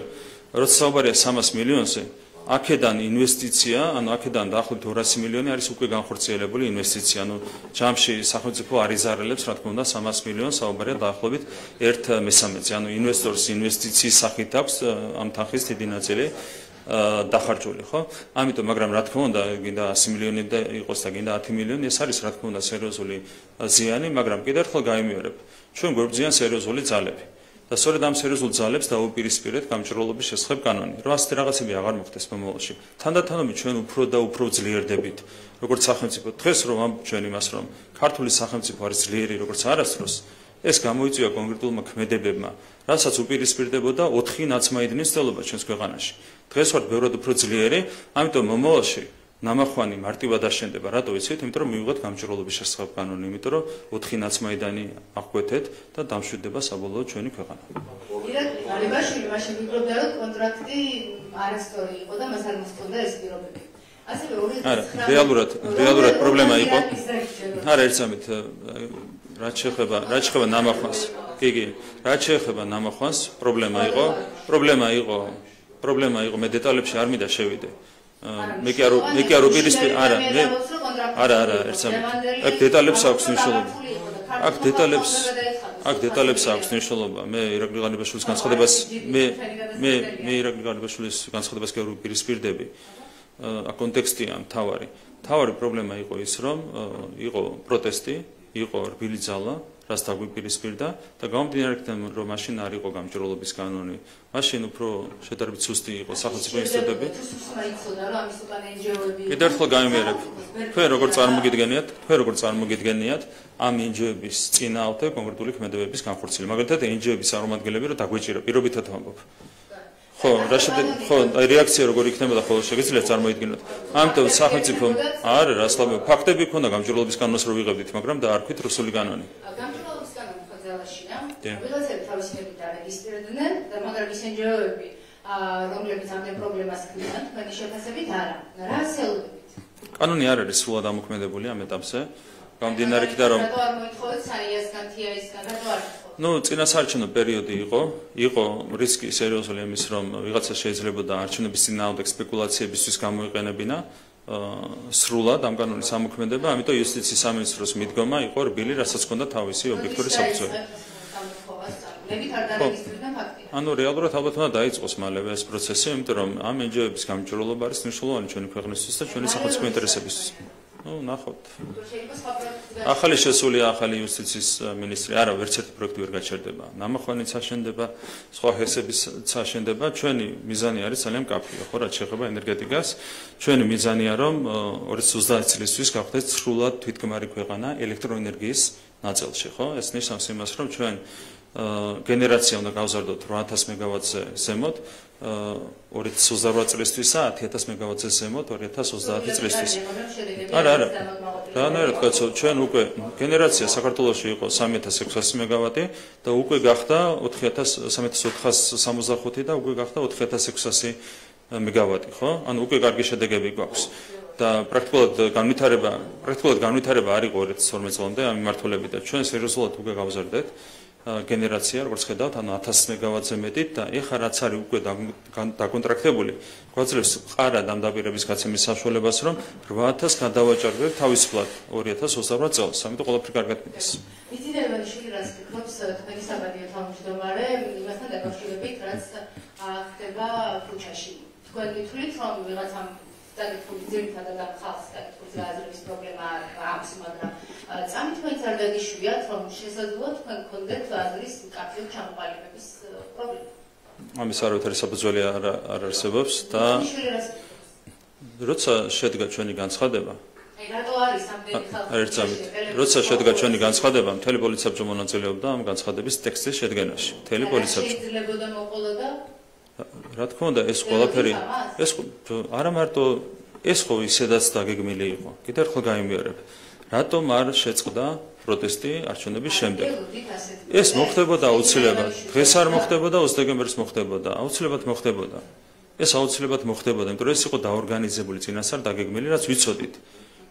როცა საუბარია 300 მილიონზე, აქედან ინვესტიცია, ანუ აქედან დაახლოებით 200 მილიონი არის უკვე განხორციელებული ინვესტიცია. ანუ ჯამში სახელმწიფო არ იზარელებს, რა თქმა უნდა, 300 მილიონს საუბარია დაახლოებით 1/3-ზე. ანუ ინვესტორს ინვესტიციის სახით აქვს ამ თანხის დიდი ნაწილი დახარჯული, ხო? ამიტომ, მაგრამ რა თქმა უნდა, გინდა 100 მილიონი და იყოს და გინდა 10 მილიონი, ეს არის რა თქმა უნდა სერიოზული ზიანი, მაგრამ კიდევ ერთხელ გაიმეორებ. ჩვენ გვერდზიან სერიოზული ძალები. და სწორედ ამ სერიოზულ ძალებს დაუპირისპირეთ გამჭვირვალობის შესახებ კანონი. რომ ასეთი რაღაცები აღარ მოხდეს მომავალში. თანდათანობით ჩვენ უფრო და უფრო ძლიერდებით, როგორც სახელმწიფო. დღეს რომ ამბობ ჩვენ იმას, რომ ქართული სახელმწიფო არის ძლიერი, როგორც არასდროს, ეს გამოიწვია კონკრეტულმა ქმედებებმა, რასაც უპირისპირდებოდა 4 ნაცმაიდნის ცდელობა ჩვენს ქვეყანაში. დღეს ვართ ბევრად უფრო ძლიერი, ამიტომ მომავალში ნამახვანი მარტივად აშენდება. რატო იცით? იმიტომ რომ მივიღოთ გამჭვირვალობის შესახებ კანონი, იმიტომ რომ 4 ნაცმაიდანი აღკვეთეთ და დამშვიდდება საბოლოოდ ჩვენი ქვეყანა. ირაკლი მაშინ ვიბრობდა რომ კონტრაქტი არასწორი იყო და მას არ მოსწონდა ეს პირობები. ასევე 2009 რეალურად პრობლემა იყო. არა, ერთსამით რაც შეეხება ნამახვანს. კი, რაც შეეხება ნამახვანს, პრობლემა იყო, მე დეტალებში არ მინდა შევიდე. მე კი არ უპირისპირ არა, ერთსამით. აქ დეტალებს აქვს მნიშვნელობა. აქ დეტალებს აქვს მნიშვნელობა. მე ირაკლი ღარიბაშვილის განცხადებას მე ირაკლი ღარიბაშვილის განცხადებას კი არ უპირისპირდები. კონტექსტია მთავარი პრობლემა იყო ის, რომ იყო პროტესტი, იყო რბილი ძალა, რაც დაგვიპირისპირდა და გამომდინარე იქიდან, რომ მაშინ არ იყო გამჭვირვალობის კანონი, მაშინ უფრო შედარებით სუსტი იყო სახელმწიფო ინსტიტუტები. კიდევ ერთხელ გამიმიერებ, თქვენ როგორ წარმოგიდგენიათ ამ NGO-ების წინააღმდეგ კონკრეტული ქმედებების განხორციელება. მაგალითად, NGO-ების წარმომადგენლები რომ დაგვეჭირა, პირობითად ვამბობ. ხო, რეაქცია როგორ იქნებოდა, ხოლო შეგიძლიათ წარმოიდგინოთ. ამიტომ სახელმწიფომ არა, რასლაბე ფაქტები ქონდა გამჭვირვალობის კანონს რო ვიღებდით, მაგრამ და არ ქვით რუსული კანონი. გამჭვირვალობის კანონი ხო ძალაშია. ვიღაცები თავისუფლებით დარეგისტრირდნენ და მაგრამ ის NGO-ები, რომლებიც ამ პრობლემას ქმნიან, თქვენი შეფასებით არა. რა ასეულებით? კანონი არ არის სრულად ამოქმედებული ამ ეტაპზე. გამომდინარე იქიდან, რომ რატო არ მოითხოვეთ სანიასგან, თიაისგან, რატო არ წინასაარჩევნო პერიოდი იყო რისკი სერიოზული იმის, რომ ვიღაცა შეიძლება არჩევნების წინააღმდეგ სპეკულაციებისთვის გამოიყენებინა სრულად ამ კანონის ამოქმედება, ამიტომ იუსტიციის სამინისტროს მიდგომა იყო რბილი, რასაც ჰქონდა თავისი ობიექტური საფუძველი. ანუ რეალურად ალბათ უნდა დაიწყოს მალევე ეს პროცესი, იმიტომ რომ ამ NGO-ების გამჭვირვალობა არის მნიშვნელოვანი ჩვენი ქვეყნისთვის და ჩვენი სახელმწიფო ინტერესებისთვის. ნახოთ. ახალი შესულია ახალი იუსტიციის მინისტრი. არა, ვერც ერთი პროექტი ვერ გაჩერდება. ნამახვანიც აშენდება, სხვა ჰესებიც აშენდება. ჩვენი მიზანი არის ძალიან მკაფიო, ხო, რაც შეეხება ენერგეტიკას. ჩვენი მიზანია, რომ 2030 წლისთვის გავხდეთ სრულად თვითგმარი ქვეყანა ელექტროენერგიის ნაწილში, ხო? ეს ნიშნავს იმას, რომ ჩვენ გენერაცია უნდა გავზარდოთ 8000 მეგავატზე ზემოთ, 2028 წლისთვისა 10000 მეგავატზე ზემოთ 2030 წლისთვის. არა, რანაირად კაცო, ჩვენ უკვე გენერაცია საქართველოში იყო 3600 მეგავატი და უკვე გახდა 3465 და უკვე გახდა 4600 მეგავატი, ხო? ანუ უკვე კარგი შედეგები გვაქვს. და პრაქტიკულად განვითარება არ იყო 2012 წლამდე ამ მიმართულებით და ჩვენ სერიოზულად უკვე გავზარდეთ გენერაცია, როგორც ხედავთ, ანუ 1000 მეგავატზე მეტით და ეხლა რაც არის უკვე დაკონტრაქტებული, გვაძლევს ყარა დამდაპირების გაცემის საშუალებას, რომ 8000 გადავაჭარბებთ თავისუფლად 2028 წელს. ამიტომ ყველაფერი კარგად მიდის. მიწინერვანიშვილი რას ფიქრობს თქვენი საპატიო თავმჯდომარე იმასთან დაკავშირებით, რაც ხდება ქუჩაში. თქვენ გითვლით, რომ ვიღაცამ დაგეთქვით ძირითადად ამ ხალხს დაგეთქვით აზრების პრობლემა აქვს, მაგრამ წამით თქვენც არ დაგიშვიათ, რომ შესაძლოა თქვენ გქონდეთ აზრის მკაფიო ჩამოყალიბების პრობლემა. ამის არავითარი საფუძველი არ არსებობს და როცა შედგა ჩვენი განცხადება, რატო არის ამდენი ხალხი? როცა შედგა ჩვენი განცხადება, მთელი პოლიციაბჭო მონაწილეობდა ამ განცხადების ტექსტის შედგენაში. მთელი პოლიციაბჭო. შეიძლებოდა მოყოლოდა? რა თქმა უნდა, ეს ყველაფერი, ეს არა მარტო ეს ხო ისედაც დაგეგმილი იყო. კიდევ ერთხელ გამიმიერებ. რატომ არ შეწყდა პროტესტი არჩევნების შემდეგ? ეს მოხდებოდა აუცილებლად. დღეს არ მოხდებოდა, 20 დეკემბერს მოხდებოდა. აუცილებლად მოხდებოდა. ეს აუცილებლად მოხდებოდა, იმიტომ რომ ეს იყო დაორგანიზებული წინასწარ დაგეგმილი, რაც ვიცოდით.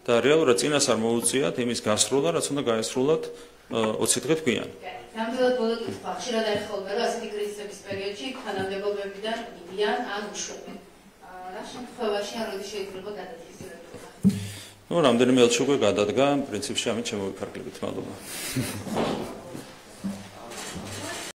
და რეალურად წინასწარ მოუწიათ იმის გასროლა, რაც უნდა გაესროლათ 20 დღე გვიან. ნამდვილად ბოლო კითხვა, ხშირად ერχოლმე, რომ ასეთი კრიზისების პერიოდში თანამდებობებიდან მიდიან ან უშვებენ. რა შემთხვევაში ან როდის შეიძლება გადადგეს? რამდენიმე ელჩი უკვე გადადგა, პრინციპში ამით შემოვიფარგლებით, მადლობა.